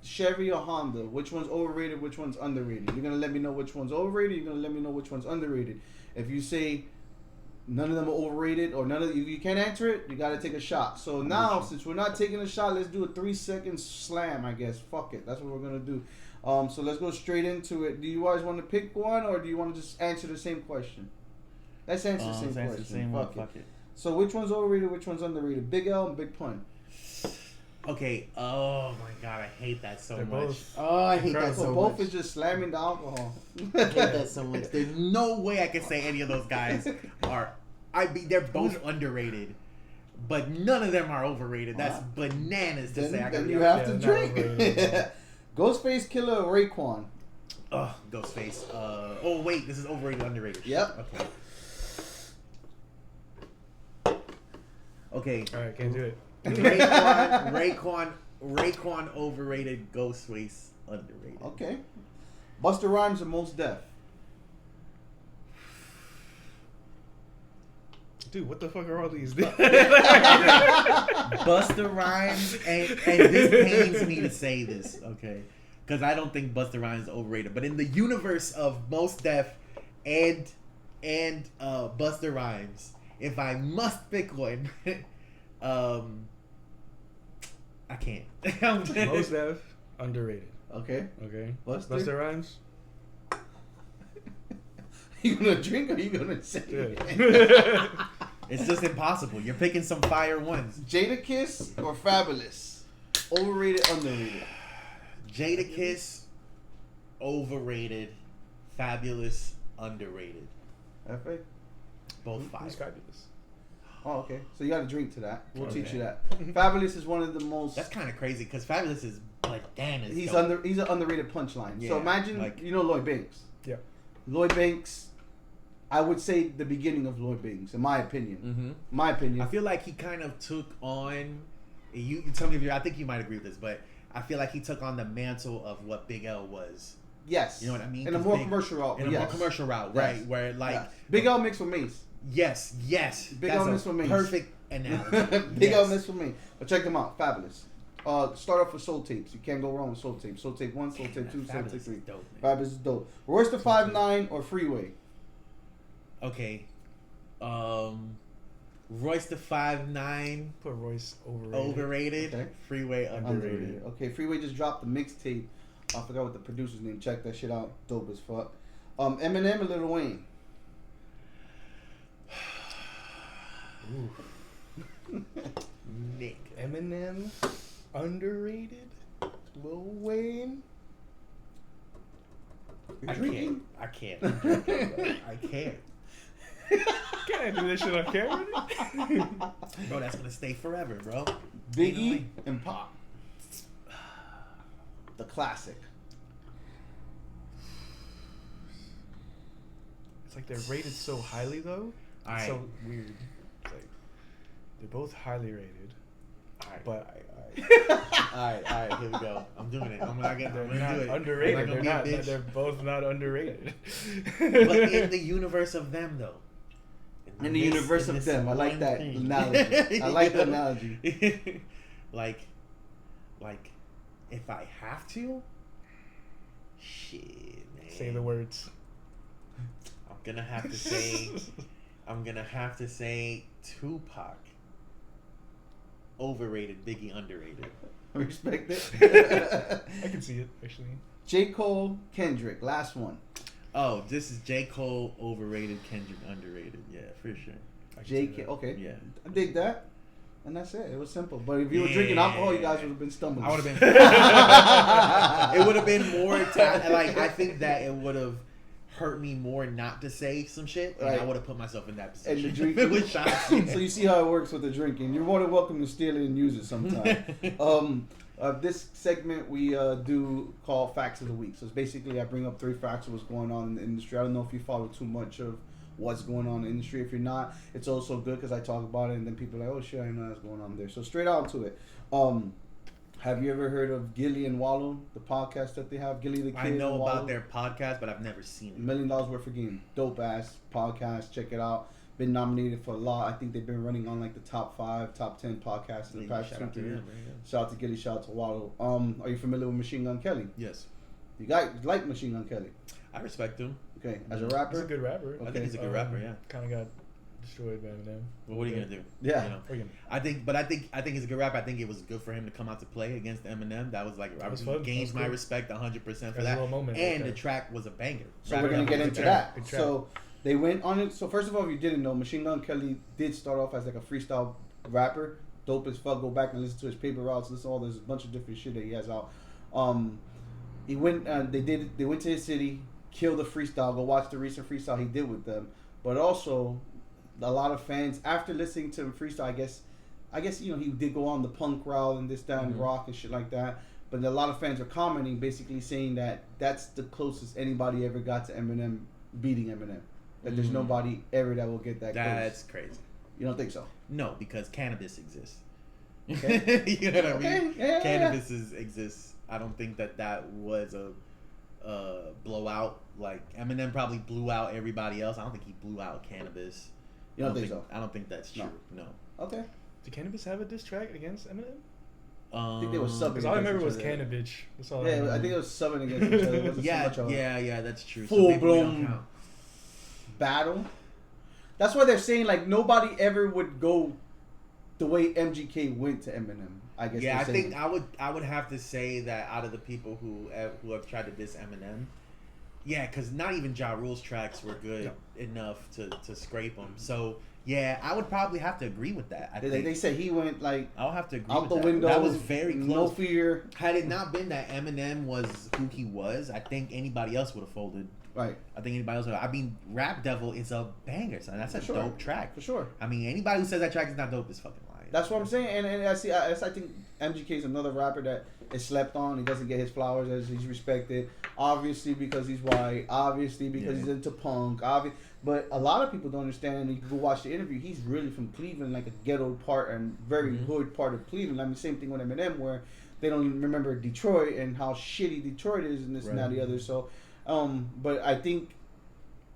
Chevy or Honda, which one's overrated, which one's underrated? You're going to let me know which one's overrated. You're going to let me know which one's underrated. If you say none of them are overrated, or none of you can't answer it, you got to take a shot. So now, since we're not taking a shot, let's do a 3-second slam, I guess. Fuck it. That's what we're going to do. So let's go straight into it. Do you guys want to pick one, or do you want to just answer the same question? Let's answer the same question. Fuck it. So which one's overrated, which one's underrated? Big L and Big Pun. Okay. Oh my god, I hate that so much. Both I hate that so much. Both is just slamming the alcohol. I hate that so much. There's no way I can say any of those guys are. They're both underrated, but none of them are overrated. That's bananas to say. Then you have to drink. Ghostface Killer or Raekwon? Ghostface. Oh wait, this is overrated, underrated. Yep. Okay. All right, can't do it. Raekwon overrated. Ghostface underrated. Okay. Busta Rhymes or Mos Def? Dude, what the fuck are all these? Busta Rhymes, and this pains me to say this, okay? Because I don't think Busta Rhymes is overrated. But in the universe of Mos Def and and Busta Rhymes. If I must pick one, I can't. Most Def, underrated. Okay. Busta Rhymes. You gonna drink or you gonna say? Yeah. It's just impossible. You're picking some fire ones. Jadakiss or Fabulous? Overrated, underrated. Jadakiss, overrated. Fabulous, underrated. F.A.? Both Who's fire. Fabulous? Oh, okay. So you got to drink to that. We'll Okay. teach you that. Fabulous is one of the most. That's kind of crazy because Fabulous is like, damn, it's He's dope. He's an underrated punchline. Yeah, So imagine, like- you know, Lloyd Banks. Yeah. Lloyd Banks. I would say the beginning of Lloyd Banks, in my opinion. Mm-hmm. My opinion. I feel like he kind of took on. You tell me if you. I think you might agree with this, but I feel like he took on the mantle of what Big L was. Yes. You know what I mean? In a 'Cause more Big- commercial route. In a yes. more commercial route, Yes. right? Where like Yes. Big L mixed with Mace. yes, Big that's L a mixed with Mace. perfect analogy. Big L Yes. mixed with me. But check them out. Fabulous. Start off with Soul Tapes. You can't go wrong with Soul Tapes. Soul Tape 1, Soul Tape 2, Soul Fabulous Tape is 3. dope, man. Fabulous is dope. Royce the 5'9" or Freeway? Okay. Royce the 5'9", Put Royce overrated. overrated. Okay. Freeway underrated. Okay, Freeway just dropped the mixtape. I forgot what the producer's name. Check that shit out. Dope as fuck. Eminem or Lil Wayne? Nick. Eminem, underrated. Lil Wayne. I Drinking? can't. I'm drinking, bro. I can't. Can't do this shit on camera. Bro, that's gonna stay forever, bro. Biggie and Pop. The classic. It's like they're rated so highly though. All It's right. so weird. It's like they're both highly rated, Alright, but alright, here we go. I'm doing it. I'm they're gonna do not it. underrated. I'm They're not gonna be a not. bitch. They're both not underrated. But in the universe of them, though. In the universe of them. I like that analogy. I like the analogy. like, if I have to, shit, man. Say the words. I'm gonna have to say Tupac. Overrated, Biggie underrated. Respect it. I can see it actually. J. Cole, Kendrick. Last one. Oh, this is J. Cole overrated, Kendrick underrated. Yeah, for sure. I can J. see K. that. Okay. Yeah. I dig that. And that's it. It was simple. But if you were drinking alcohol, you guys would have been stumbling. I would have been. It would have been more like I think that it would have hurt me more not to say some shit, and Right. I would have put myself in that And position. the drink. If it was shots. So you see how it works with the drinking. You're more than welcome to steal it and use it sometime. This segment we do call Facts of the Week. So it's basically I bring up 3 facts of what's going on in the industry. I don't know if you follow too much of what's going on in the industry. If you're not, it's also good because I talk about it and then people are like, oh shit, I didn't know that's going on there. So straight out to it. Have you ever heard of Gilly and Wallow, the podcast that they have? Gilly the Kid. I know and Wallow? about their podcast, but I've never seen $1 it. Million Worth of Game. Dope ass podcast. Check it out. Been nominated for a lot. I think they've been running on like the top 5, top 10 podcasts in the past Shout out to 2 years. them, man. Shout out to Gilly. Shout out to Wallow. Are you familiar with Machine Gun Kelly? Yes, You guys like Machine Gun Kelly? I respect him. Okay, as a He's rapper. a good rapper. I think he's a good rapper. Yeah. Kind of got destroyed by Eminem. Well, what are you gonna do? Yeah. You know? What are you gonna I think he's a good rapper. I think it was good for him to come out to play against Eminem. That was like I was fun. That gained was my cool. respect 100% for That was a that. little moment And right the there. track was a banger. So Rapper we're gonna Up get was a into track. that. Good track. So they went on it. So first of all, if you didn't know, Machine Gun Kelly did start off as like a freestyle rapper. Dope as fuck. Go back and listen to his paper routes. Listen to all this bunch of different shit that he has out. He went. They went to his city, killed the freestyle. Go watch the recent freestyle he did with them. But also, a lot of fans after listening to him freestyle, I guess you know he did go on the punk route and this, that, and rock and shit like that. But a lot of fans are commenting, basically saying that that's the closest anybody ever got to Eminem beating Eminem. That there's nobody ever that will get that close. That's crazy. You don't think so? No, because cannabis exists. Okay. You know what I mean? Okay, yeah. Cannabis exists. I don't think that was a blowout. Like Eminem probably blew out everybody else. I don't think he blew out cannabis. You don't think so? I don't think that's true. No. Okay. Did Cannabis have a diss track against Eminem? I think they were subbing. Because all I against remember each was other. Cannabis. That's all. Yeah, remember. I think it was subbing against each other. It wasn't so Yeah, much of a yeah, that's true. full maybe we don't blown count. battle. That's why they're saying like nobody ever would go the way MGK went to Eminem. I guess. Yeah, I think I would have to say that out of the people who have tried to diss Eminem, yeah, because not even Ja Rule's tracks were good enough to scrape him. So yeah, I would probably have to agree with that. They said he went like I'll have to agree out with the that. window. That was very close. No fear. Had it not been that Eminem was who he was, I think anybody else would have folded. Right. I think anybody else would. I mean, Rap Devil is a banger, son. That's a dope track. For sure. I mean, anybody who says that track is not dope is fucking lying. That's what I'm saying, and I think MGK is another rapper that is slept on. He doesn't get his flowers as he's respected. Obviously because he's white. Obviously because he's into punk. But a lot of people don't understand. And you go watch the interview. He's really from Cleveland, like a ghetto part and very hood part of Cleveland. I mean, same thing with Eminem, where they don't remember Detroit and how shitty Detroit is and this and that and the other. So, but I think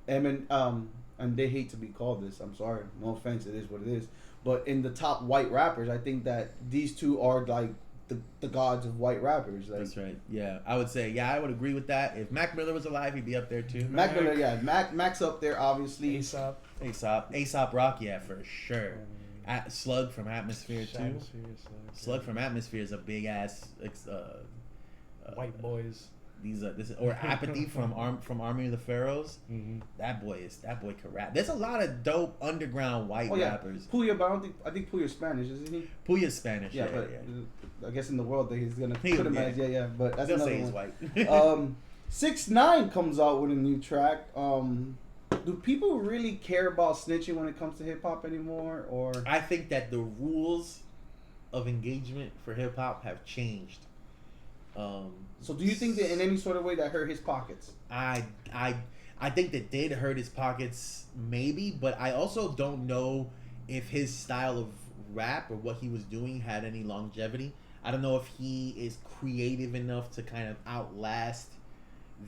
Eminem, and they hate to be called this. I'm sorry, no offense. It is what it is. But in the top white rappers, I think that these two are like the gods of white rappers. Like, that's right. Yeah, I would say, I would agree with that. If Mac Miller was alive, he'd be up there too. Mac Miller, Mac's up there, obviously. Aesop Rock, yeah, for sure. Slug from Atmosphere too. Slug from Atmosphere is a big ass white boys. Or Apathy from Army of the Pharaohs. Mm-hmm. That boy can rap. There's a lot of dope underground white rappers. Puya, but I think Puya's Spanish, isn't he? Puya's Spanish. Yeah, but I guess in the world he's gonna put him as but that's another one. He's white. 6ix9ine comes out with a new track. Do people really care about snitching when it comes to hip hop anymore? Or I think that the rules of engagement for hip hop have changed. So do you think that in any sort of way that hurt his pockets? I think that did hurt his pockets, maybe, but I also don't know if his style of rap or what he was doing had any longevity. I don't know if he is creative enough to kind of outlast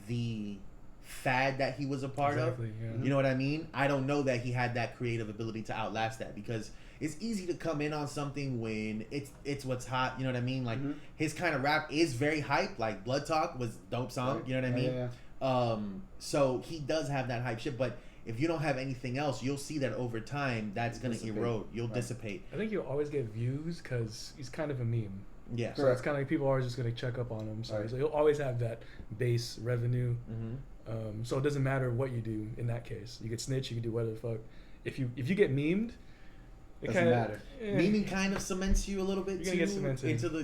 the fad that he was a part of. Yeah. You know what I mean? I don't know that he had that creative ability to outlast that, because it's easy to come in on something when it's what's hot. You know what I mean? Like his kind of rap is very hype. Like Blood Talk was a dope song. Right. You know what I mean? Yeah. So he does have that hype shit, but if you don't have anything else, you'll see that over time that's gonna erode. You'll dissipate. I think you'll always get views because he's kind of a meme. Yeah. So it's kind of like people are just gonna check up on him. So he'll always have that base revenue. So it doesn't matter what you do in that case. You could snitch. You can do whatever the fuck. If you get memed, it doesn't matter. Memeing kind of cements you a little bit too into the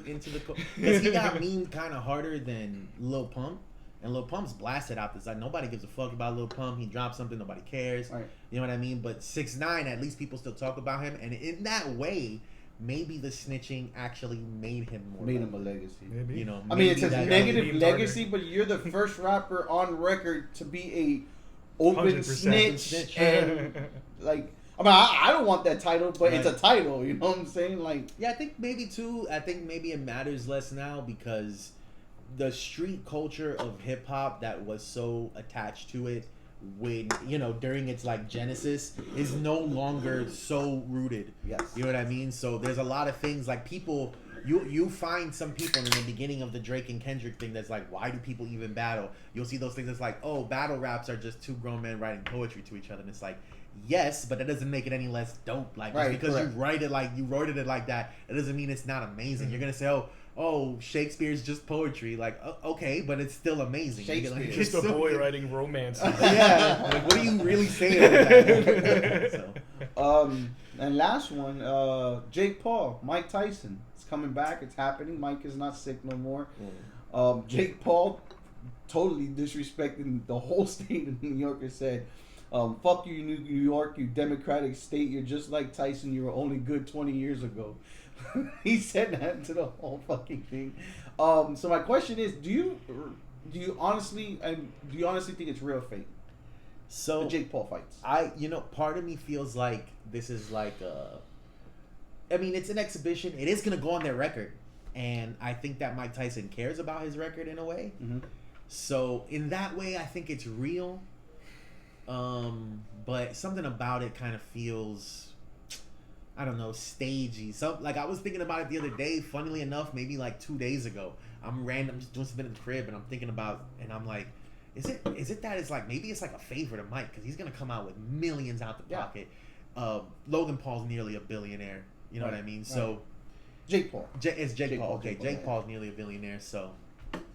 because he got memed kind of harder than Lil Pump, and Lil Pump's blasted out this. Like nobody gives a fuck about Lil Pump. He dropped something, nobody cares. Right. You know what I mean? But 6ix9ine, at least people still talk about him, and in that way, maybe the snitching actually made him a legacy. Maybe. You know, I mean, it's a negative legacy, but you're the first rapper on record to be a open snitch and like. I mean, I don't want that title, but it's a title. You know what I'm saying? Like, yeah, I think maybe it matters less now because the street culture of hip hop that was so attached to it when, during its like genesis is no longer so rooted. Yes. You know what I mean? So there's a lot of things like people, you find some people in the beginning of the Drake and Kendrick thing that's like, why do people even battle? You'll see those things that's like, oh, battle raps are just two grown men writing poetry to each other. And it's like, yes, but that doesn't make it any less dope. Like, just because you wrote it like that, it doesn't mean it's not amazing. You're gonna say, oh, Shakespeare's just poetry. Like, okay, but it's still amazing. Shakespeare, just a boy writing romance. Yeah, like, what are you really saying about that? And last one, Jake Paul, Mike Tyson. It's coming back. It's happening. Mike is not sick no more. Jake Paul totally disrespecting the whole state of New York and said, fuck you, New York, you democratic state. You're just like Tyson. You were only good 20 years ago. He said that to the whole fucking thing. So my question is, do you honestly think it's real fake? So the Jake Paul fights. Part of me feels like this is like it's an exhibition. It is gonna go on their record, and I think that Mike Tyson cares about his record in a way. Mm-hmm. So in that way, I think it's real. But something about it kind of feels, I don't know, stagey. So like I was thinking about it the other day, funnily enough, maybe like 2 days ago. I'm just doing something in the crib and I'm thinking about, and I'm like, Is it that it's like maybe it's like a favor to Mike because he's gonna come out with millions out the pocket. Logan Paul's nearly a billionaire. You know what I mean? So Jake Paul. It's Jake Paul. Okay, Jake Paul's nearly a billionaire. So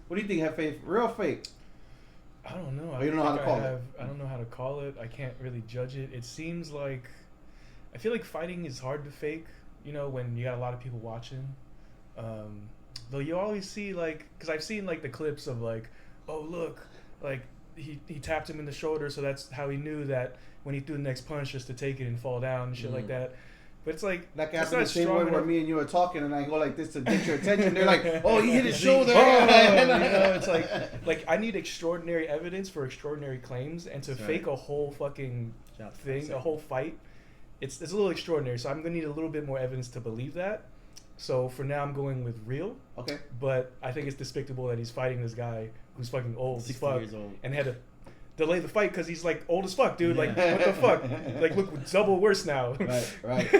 what do you think? Have faith? Real or fake? I don't know. You don't know how to call it. I don't know how to call it. I can't really judge it. It seems like I feel like fighting is hard to fake. You know, when you got a lot of people watching. Though you always see like, because I've seen like the clips of like, oh look, like he tapped him in the shoulder, so that's how he knew that when he threw the next punch just to take it and fall down and shit like that. But it's like that happened the same way where me and you were talking, and I go like this to get your attention. They're like, "Oh, he hit his shoulder." You know, it's like I need extraordinary evidence for extraordinary claims, and to fake a whole fucking thing, a whole fight, it's a little extraordinary. So I'm gonna need a little bit more evidence to believe that. So for now, I'm going with real. Okay. But I think it's despicable that he's fighting this guy who's fucking old as fuck and had to delay the fight because he's like old as fuck, dude. Like, what the fuck? Like, look, double worse now. Right.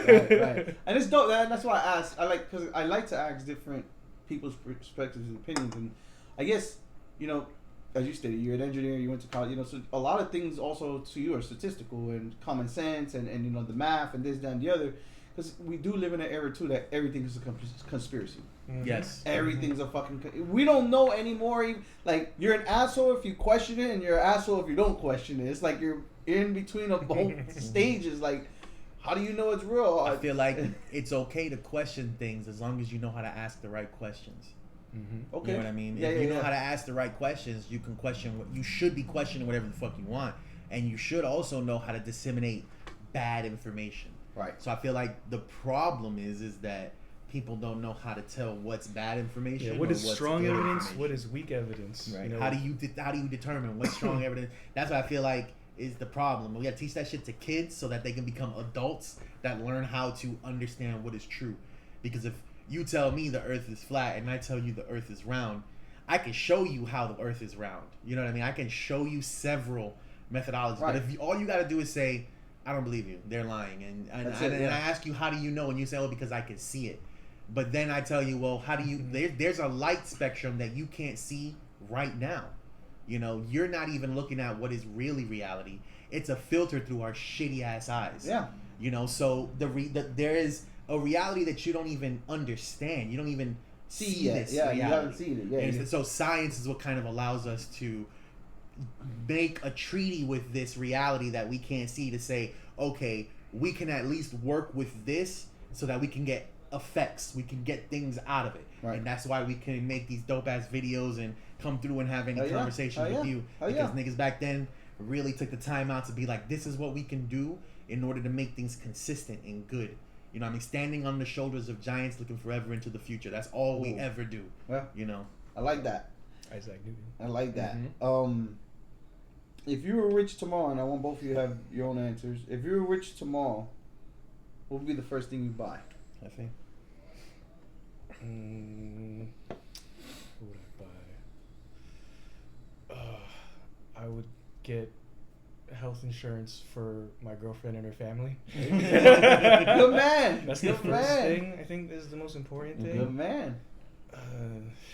And it's dope. That's why I ask. Because I like to ask different people's perspectives and opinions. And I guess, you know, as you stated, you're an engineer. You went to college. You know, so a lot of things also to you are statistical and common sense and you know the math and this, that, and the other. Because we do live in an era too that everything is a conspiracy. Mm-hmm. Yes. Everything's a fucking... We don't know anymore. Like, you're an asshole if you question it, and you're an asshole if you don't question it. It's like you're in between of both stages. Like, how do you know it's real? I feel like it's okay to question things as long as you know how to ask the right questions. Mm-hmm. Okay. You know what I mean? If you know how to ask the right questions, you can question what... You should be questioning whatever the fuck you want. And you should also know how to disseminate bad information. Right. So I feel like the problem is that people don't know how to tell what's bad information. Yeah, what is strong evidence? What is weak evidence? Right. You know? How do you determine what's strong evidence? That's what I feel like is the problem. We got to teach that shit to kids so that they can become adults that learn how to understand what is true. Because if you tell me the earth is flat and I tell you the earth is round, I can show you how the earth is round. You know what I mean? I can show you several methodologies. Right. But if all you got to do is say, I don't believe you, they're lying. And I ask you, how do you know? And you say, oh, because I can see it. But then I tell you, well, how do you... There's a light spectrum that you can't see right now. You know, you're not even looking at what is really reality. It's a filter through our shitty ass eyes. Yeah. You know, so there is a reality that you don't even understand. You don't even see this reality. You haven't seen it. Yeah. So science is what kind of allows us to make a treaty with this reality that we can't see to say, okay, we can at least work with this so that we can get effects, we can get things out of it. Right. And that's why we can make these dope ass videos and come through and have any conversations with you. Because niggas back then really took the time out to be like, this is what we can do in order to make things consistent and good. You know what I mean? Standing on the shoulders of giants looking forever into the future. That's all we ever do. Yeah. You know? I like that. Isaac Newton. I like that. Mm-hmm. If you were rich tomorrow, and I want both of you to have your own answers. If you were rich tomorrow, what would be the first thing you buy? I think. What would I buy? I would get health insurance for my girlfriend and her family. Good man. That's the first thing I think is the most important thing. Good man.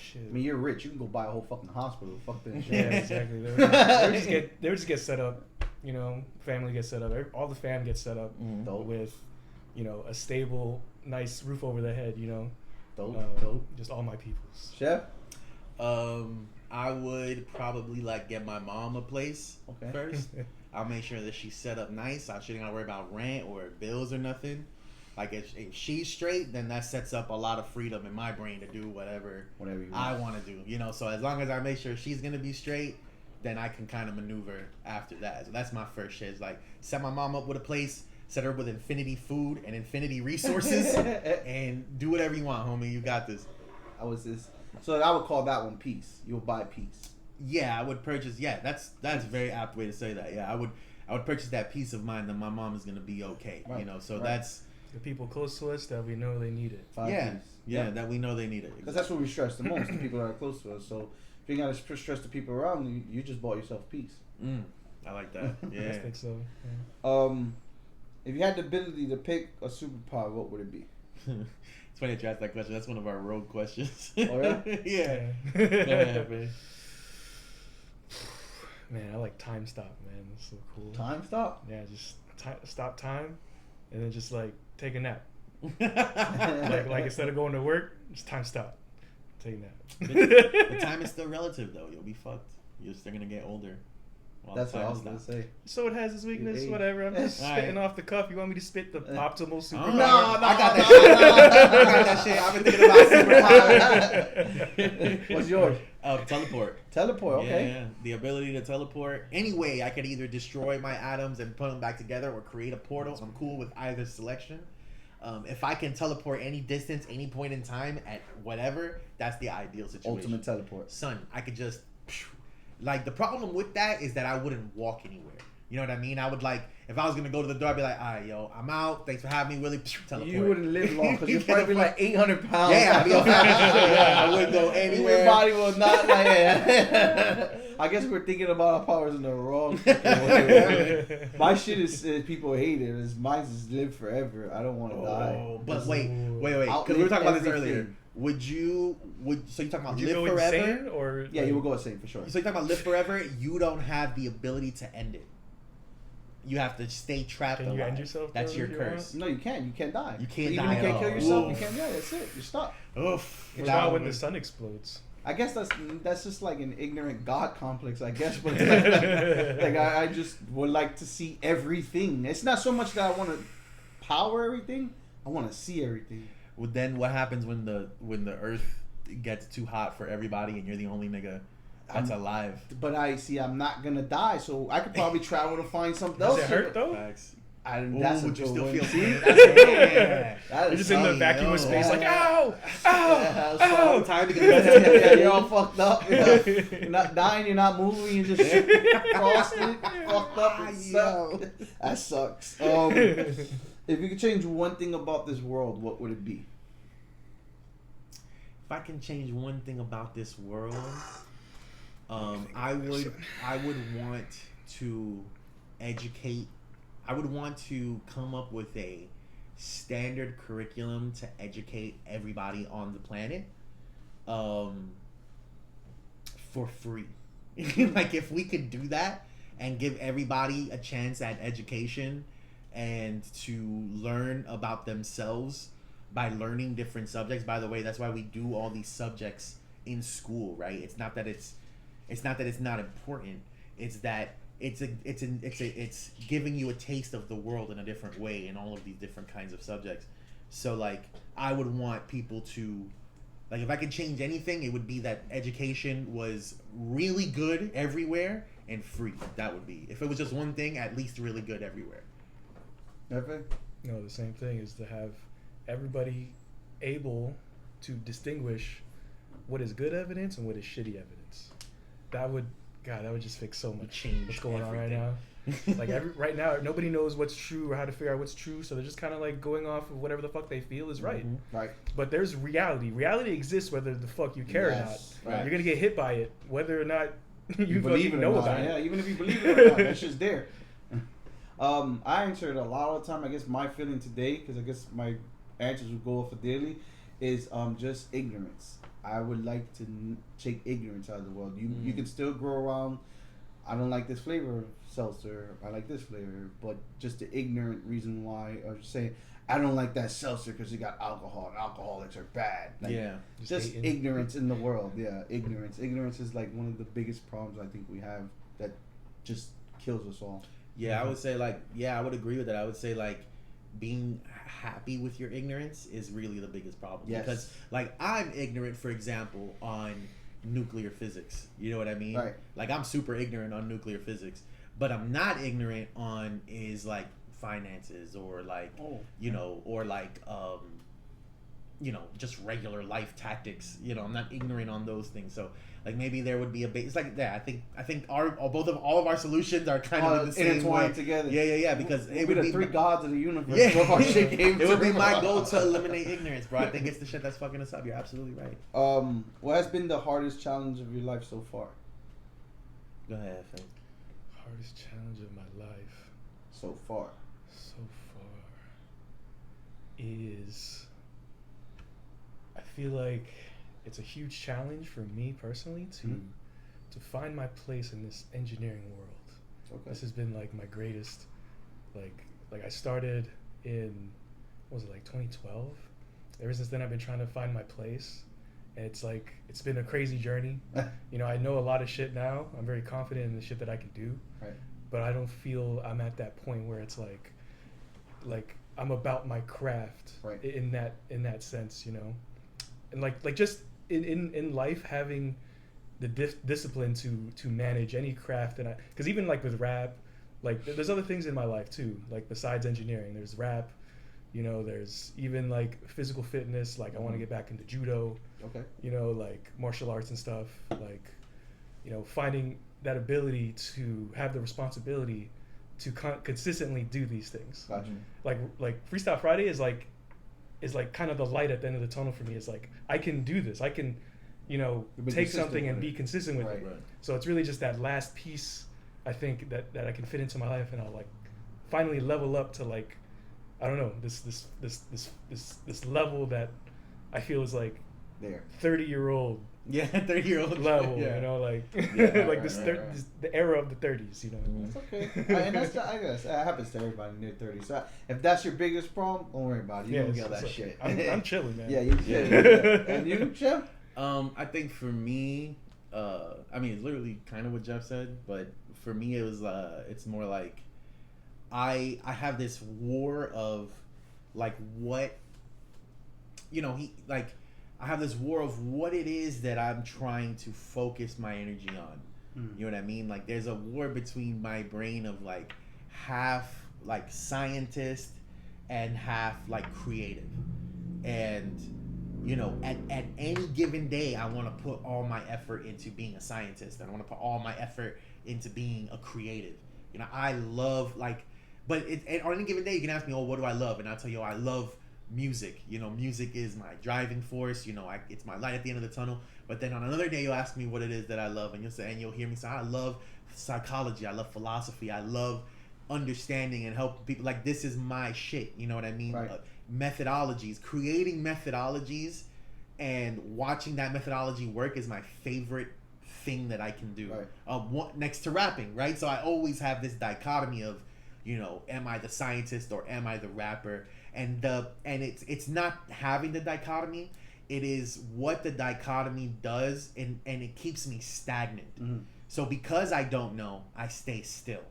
Shit. I mean, you're rich. You can go buy a whole fucking hospital. Fuck that shit. Yeah, exactly. They would just get set up. You know, family gets set up. All the fam gets set up with, you know, a stable, nice roof over their head. You know, dope. Just all my peoples. Chef. I would probably get my mom a place first. I'll make sure that she's set up nice. I shouldn't gotta worry about rent or bills or nothing. Like if she's straight, then that sets up a lot of freedom in my brain to do whatever I want to do. You know, so as long as I make sure she's gonna be straight, then I can kind of maneuver after that. So that's my first shit. Is set my mom up with a place, set her up with infinity food and infinity resources, and do whatever you want, homie. You got this. So I would call that one peace. You would buy peace. Yeah, I would purchase. Yeah, that's a very apt way to say that. Yeah, I would purchase that peace of mind that my mom is gonna be okay. Right. You know, so that's. The people close to us that we know they need it. Yeah, that we know they need it. Because that's what we stress the most, the people that are close to us. So if you got to stress the people around you, you just bought yourself peace. I like that. Yeah. I think so. Yeah. If you had the ability to pick a superpower, what would it be? It's funny that you asked that question. That's one of our rogue questions. Oh, yeah? Yeah. Go ahead, man. Man, I like time stop, man. It's so cool. Time stop? Yeah, just stop time, and then just like take a nap. like instead of going to work, just time stop, take a nap. The time is still relative though. You'll be fucked. You're still gonna get older. That's what I was gonna say. So it has its weakness, whatever. I'm just spitting off the cuff. You want me to spit the optimal superpower? No, I got that shit. I got that shit. I've been thinking about superpower. What's yours? Teleport. Teleport, okay. Yeah, the ability to teleport. Anyway, I could either destroy my atoms and put them back together or create a portal. I'm cool with either selection. If I can teleport any distance, any point in time, at whatever, that's the ideal situation. Ultimate teleport. Son, I could just... Like, the problem with that is that I wouldn't walk anywhere. You know what I mean? I would, like, if I was going to go to the door, I'd be like, all right, yo, I'm out. Thanks for having me, Willie. Teleport. You wouldn't live long because you'd probably be like 800 pounds. Yeah, I'd be I wouldn't go anywhere. Your body will not, like, I guess we're thinking about our powers in the wrong way. My shit is people hate it. Mine is live forever. I don't want to die. But wait. Because we were talking about this earlier. So you talking about live forever? Insane, or yeah, you will go insane for sure. So you talking about live forever? You don't have the ability to end it. You have to stay trapped. Can you end yourself? That's your curse. No, you can't. You can't die. You can't die. Even if you can't kill yourself, Oof. you can't die. That's it. You're stuck. Oof. What about when the sun explodes? I guess that's just like an ignorant God complex, I guess. But like I just would like to see everything. It's not so much that I want to power everything. I want to see everything. Well, then what happens when the Earth gets too hot for everybody and you're the only nigga that's alive? But I'm not gonna die, so I could probably travel to find something else. Does it hurt though? Facts. That's would you still feel? See? You're just in the vacuum of space, like ow, ow. Time to get you're all fucked up. You're not dying. You're not moving. You're just frosted, fucked up. That sucks. If you could change one thing about this world, what would it be? If I can change one thing about this world, I would want to educate. I would want to come up with a standard curriculum to educate everybody on the planet, for free. Like, if we could do that and give everybody a chance at education and to learn about themselves by learning different subjects. By the way, that's why we do all these subjects in school, right? It's not that it's not important. It's that it's giving you a taste of the world in a different way in all of these different kinds of subjects. So, like, I would want people to, like, if I could change anything, it would be that education was really good everywhere and free. That would be, if it was just one thing, at least really good everywhere. Ever? No, the same thing is to have everybody able to distinguish what is good evidence and what is shitty evidence. That would just fix so much. Change what's going everything. on right now. Like right now, nobody knows what's true or how to figure out what's true, so they're just kind of like going off of whatever the fuck they feel is right. Mm-hmm. Right. But there's reality. Reality exists whether the fuck you care or not. Right. You're gonna get hit by it, whether or not you believe it know or not. about it. Yeah, even if you believe it or not, that's just there. I answered a lot of the time. I guess my feeling today, because I guess my answers would go for daily, is just ignorance. I would like to take ignorance out of the world. You can still grow around. I don't like this flavor of seltzer. I like this flavor, but just the ignorant reason why, or say I don't like that seltzer because it got alcohol. And alcoholics are bad. Like, yeah, just ignorance in the world. Yeah, ignorance. Ignorance is like one of the biggest problems I think we have that just kills us all. Yeah, I would say, like, I would agree with that. I would say, like, being happy with your ignorance is really the biggest problem. Yes. Because, like, I'm ignorant, for example, on nuclear physics. You know what I mean? Right. Like, I'm super ignorant on nuclear physics. But I'm not ignorant on is, like, finances or, like, you know, or, like, you know, just regular life tactics. You know, I'm not ignorant on those things. So, like, maybe there would be a base. It's like, yeah, I think all of our solutions are kind of in the same intertwined way. Together. Yeah. Because it would be the three gods of the universe. Yeah, Our shit came it would be through. my goal to eliminate ignorance, bro. I think it's the shit that's fucking us up. You're absolutely right. What has been the hardest challenge of your life so far? Go ahead, Phil. Hardest challenge of my life so far is, I feel like it's a huge challenge for me personally to find my place in this engineering world. Okay. This has been like my greatest, like I started in, what was it, like 2012? Ever since then I've been trying to find my place. And it's been a crazy journey. You know, I know a lot of shit now. I'm very confident in the shit that I can do. Right. But I don't feel I'm at that point where it's like I'm about my craft in that sense, you know. And like just in life, having the discipline to manage any craft, and because even like with rap, like there's other things in my life too, like besides engineering. There's rap, you know, there's even like physical fitness, like I want to get back into judo, you know, like martial arts and stuff, like, you know, finding that ability to have the responsibility to consistently do these things. Gotcha. Like Freestyle Friday is like kind of the light at the end of the tunnel for me. It's like, I can do this. I can, you know, take something and be consistent with it. Right. So it's really just that last piece, I think, that I can fit into my life, and I'll like finally level up to like, I don't know, this level that I feel is like there 30-year-old. Yeah, 30-year-old level, you know, like like the era of the 30s, you know. It's okay, and that's I guess that happens to everybody in their 30s. So if that's your biggest problem, don't worry about it. You don't get that shit. I'm chilling, man. Yeah, you chilling. Yeah. And you, Jeff? I think for me, I mean, it's literally kind of what Jeff said, but for me, it was it's more like I have this war of like what, you know, I have this war of what it is that I'm trying to focus my energy on. You know what I mean? Like there's a war between my brain of like half like scientist and half like creative. And, you know, at any given day, I want to put all my effort into being a scientist. And I want to put all my effort into being a creative. You know, I love like, but on any given day, you can ask me, oh, what do I love? And I'll tell you, oh, I love music. You know, music is my driving force. You know, it's my light at the end of the tunnel. But then on another day, you'll ask me what it is that I love, and you'll hear me say, I love psychology, I love philosophy, I love understanding and helping people. Like this is my shit. You know what I mean? Right. Methodologies, creating methodologies, and watching that methodology work is my favorite thing that I can do. Right. Next to rapping, right? So I always have this dichotomy of, you know, am I the scientist or am I the rapper? And it's not having the dichotomy. It is what the dichotomy does, and it keeps me stagnant. Mm-hmm. So because I don't know, I stay still,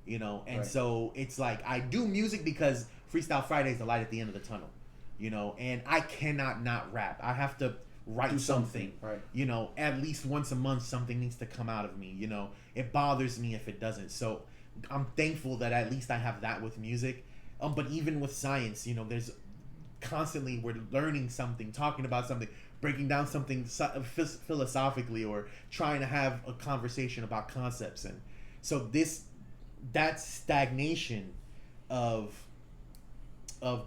you know. And so it's like I do music because Freestyle Friday is the light at the end of the tunnel, you know. And I cannot not rap. I have to write something. Right. You know, at least once a month, something needs to come out of me. You know, it bothers me if it doesn't. So I'm thankful that at least I have that with music. But even with science, you know, there's constantly we're learning something, talking about something, breaking down something philosophically, or trying to have a conversation about concepts. And so that stagnation of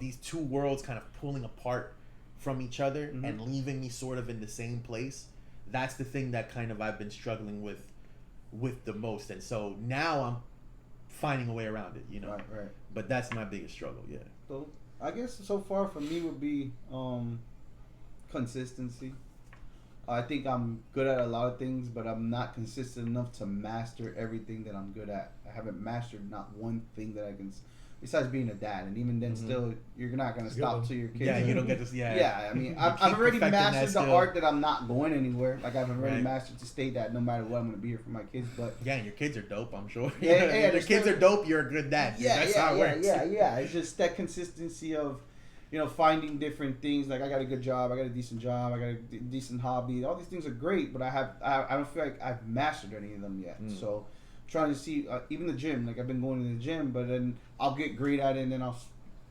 these two worlds kind of pulling apart from each other and leaving me sort of in the same place, that's the thing that kind of I've been struggling with the most. And so now I'm finding a way around it, you know. Right. But that's my biggest struggle, yeah. So I guess so far for me would be consistency. I think I'm good at a lot of things, but I'm not consistent enough to master everything that I'm good at. I haven't mastered not one thing that I can, besides being a dad. And even then, still, you're not going to stop till your kids. Yeah, you don't get to. Yeah, I mean, I've already mastered the art that I'm not going anywhere. Like I've already mastered to state that no matter what, I'm going to be here for my kids. But yeah, and your kids are dope, I'm sure. Yeah, your kids are dope. You're a good dad. Yeah, that's how it works. Yeah. It's just that consistency of, you know, finding different things. Like I got a good job, I got a decent job, I got a decent hobby. All these things are great, but I don't feel like I've mastered any of them yet. So trying to see even the gym. Like I've been going to the gym, but then I'll get great at it, and then I'll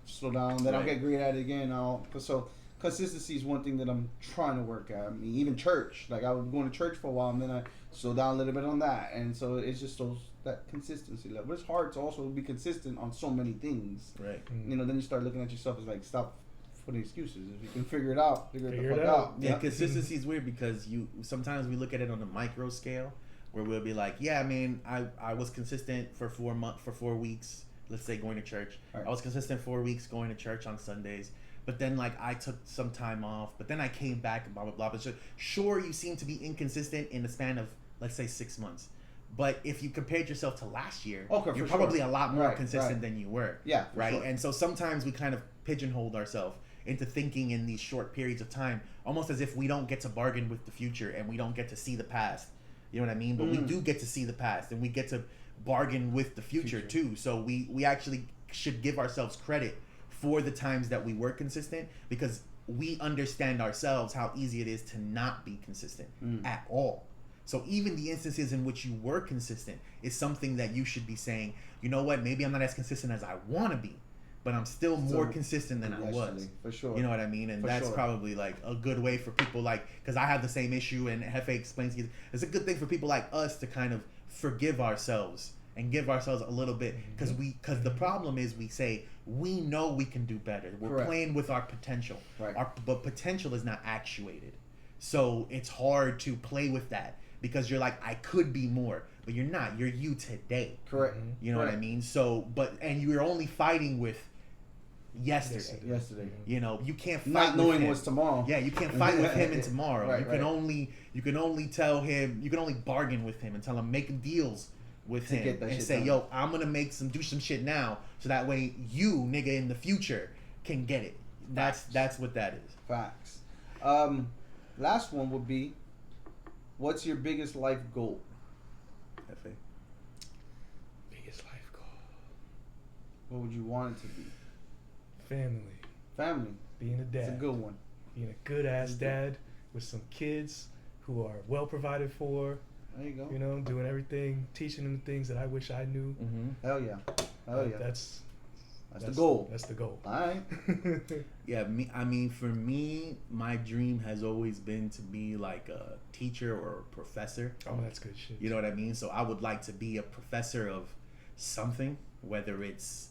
slow down. Then I'll get great at it again. So consistency is one thing that I'm trying to work at. I mean, even church. Like I was going to church for a while, and then I slow down a little bit on that. And so it's just that consistency level. But it's hard to also be consistent on so many things. Right. You know, then you start looking at yourself as like, stop putting excuses. If you can figure it out, figure it the fuck out. Yeah, consistency is weird because sometimes we look at it on a micro scale where we'll be like, yeah, I mean, I was consistent for 4 weeks, let's say going to church. Right. I was consistent 4 weeks going to church on Sundays. But then, like, I took some time off. But then I came back and blah, blah, blah. But sure, you seem to be inconsistent in the span of let's say 6 months. But if you compared yourself to last year, Okay, you're for probably sure. a lot more Right, consistent right. than you were. Yeah, for right. sure. And so sometimes we kind of pigeonhole ourselves into thinking in these short periods of time, almost as if we don't get to bargain with the future and we don't get to see the past. You know what I mean? But we do get to see the past, and we get to bargain with the future too. So we actually should give ourselves credit for the times that we were consistent, because we understand ourselves how easy it is to not be consistent at all. So even the instances in which you were consistent is something that you should be saying, you know what, maybe I'm not as consistent as I want to be, but I'm still more consistent than I was. For sure. You know what I mean? And that's probably like a good way for people, like, because I have the same issue, and Hefe explains it. It's a good thing for people like us to kind of forgive ourselves and give ourselves a little bit, because the problem is we say we know we can do better. We're playing with our potential. Right. But potential is not actuated. So it's hard to play with that, because you're like, I could be more, but you're not. You're you today. Correct. You know what I mean? So, and you're only fighting with yesterday. You know, you can't fight not knowing with him. what's tomorrow. Yeah, you can't fight with him in tomorrow. Right, you can only tell him, you can only bargain with him and tell him, make deals with him and say, yo, I'm gonna do some shit now, so that way you, nigga, in the future can get it. That's what that is. Facts. Last one would be, what's your biggest life goal? Hefe. Biggest life goal. What would you want it to be? Family. Being a dad. It's a good one. Being a good ass dad with some kids who are well provided for. There you go. You know, doing everything, teaching them things that I wish I knew. Hell yeah. That's the goal. That's the goal. All right. Yeah, for me, my dream has always been to be like a teacher or a professor. Oh, that's good shit. You know what I mean? So I would like to be a professor of something, whether it's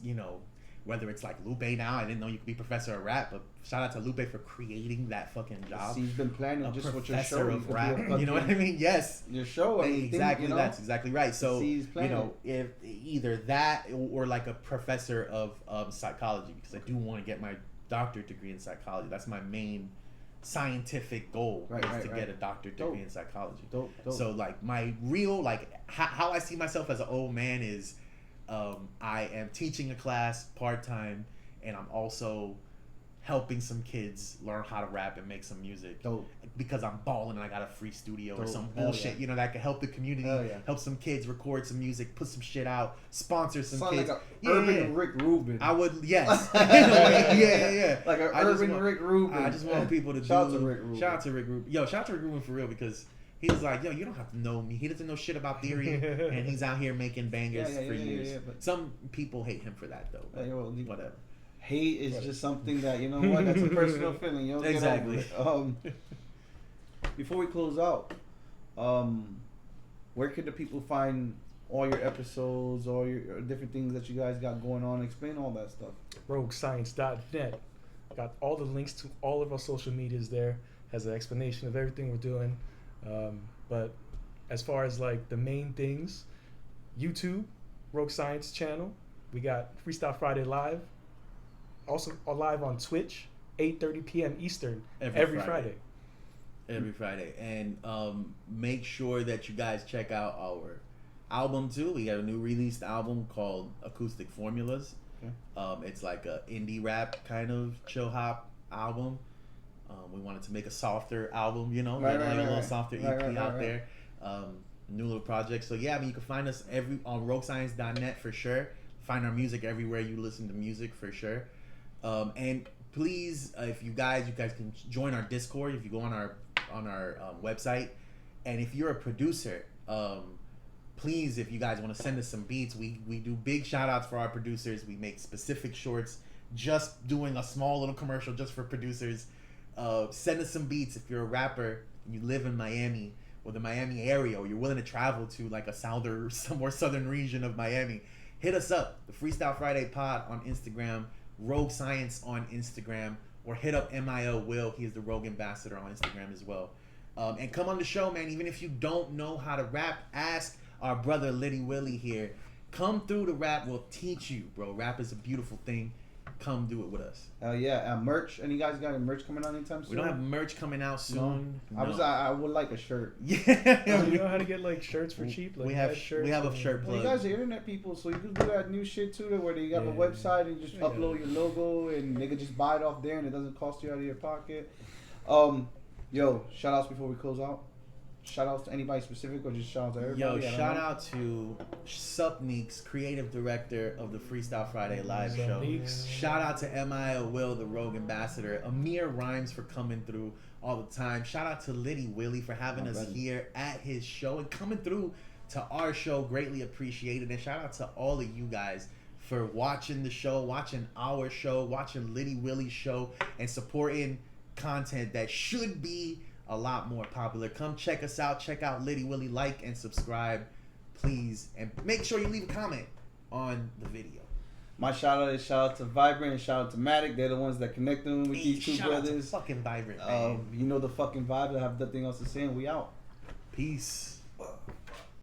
like Lupe now. I didn't know you could be professor of rap, but shout out to Lupe for creating that fucking job. He's been planning just what your show of rap. You know what I mean? Yes. Your show. Exactly. That's exactly right. So, you know, if either that or like a professor of psychology, because I do want to get my doctorate degree in psychology. That's my main scientific goal, to get a doctorate degree in psychology. Dope. So like my real, like how I see myself as an old man is, I am teaching a class part-time, and I'm also helping some kids learn how to rap and make some music. Dope. Because I'm balling and I got a free studio or some Hell bullshit, yeah. you know, that can help the community, help some kids record some music, put some shit out, sponsor some kids. Like urban Rick Rubin. I would, yes. yeah. Like an urban Rick Rubin. I just want people to shout out to Rick Rubin. Shout out to Rick Rubin. Yo, shout out to Rick Rubin for real, because he was like, yo, you don't have to know me. He doesn't know shit about theory, and he's out here making bangers for years. But some people hate him for that, though. But whatever. Hate is just something that, you know what, that's a personal feeling. You don't exactly. Get over it. Before we close out, where could the people find all your episodes, all your different things that you guys got going on? Explain all that stuff. RogueScience.net. Got all the links to all of our social medias there. Has an explanation of everything we're doing. But as far as like the main things, YouTube, Rogue Science channel. We got Freestyle Friday live. Also live on Twitch, 8:30 p.m. Eastern every Friday. Every Friday. And make sure that you guys check out our album too. We got a new released album called Acoustic Formulas. Okay. It's like a indie rap kind of chill hop album. We wanted to make a softer album, you know, a little softer EP out there. New little project. So yeah, I mean, you can find us on RogueScience.net for sure. Find our music everywhere you listen to music for sure. And please, if you guys can join our Discord if you go on our website. And if you're a producer, please, if you guys want to send us some beats, we do big shout outs for our producers. We make specific shorts, just doing a small little commercial just for producers. Send us some beats if you're a rapper and you live in Miami or the Miami area, or you're willing to travel to like a some more southern region of Miami. Hit us up, the Freestyle Friday Pod on Instagram, Rogue Science on Instagram, or hit up MIO Will. He is the Rogue Ambassador on Instagram as well. And come on the show, man. Even if you don't know how to rap, ask our brother Litty Willie here. Come through the rap. We'll teach you, bro. Rap is a beautiful thing. come do it with us. Yeah, merch. And you guys got any merch coming out anytime soon? We don't have merch coming out soon. No. I would like a shirt. Yeah. You know how to get like shirts for cheap? Like, we have shirts. We have a shirt plug. Well, you guys are internet people, so you can do that new shit too, where you have a website and just upload your logo, and they can just buy it off there, and it doesn't cost you out of your pocket. Yo, shout outs before we close out. Shout outs to anybody specific, or just shout out to everybody? Yo, shout out to Supneeks, creative director of the Freestyle Friday live show. Shout out to M.I. Will, the Rogue Ambassador. Amir Rhymes for coming through all the time. Shout out to Litty Willie for having us here at his show and coming through to our show. Greatly appreciated. And shout out to all of you guys for watching the show, watching our show, watching Litty Willie's show, and supporting content that should be a lot more popular. Come check us out. Check out Litty Willie. Like and subscribe, please. And make sure you leave a comment on the video. My shout out to Vibrant and shout out to Matic. They're the ones that connect them with these two brothers. Fucking Vibrant, man. You know the fucking vibe. I have nothing else to say, and we out. Peace.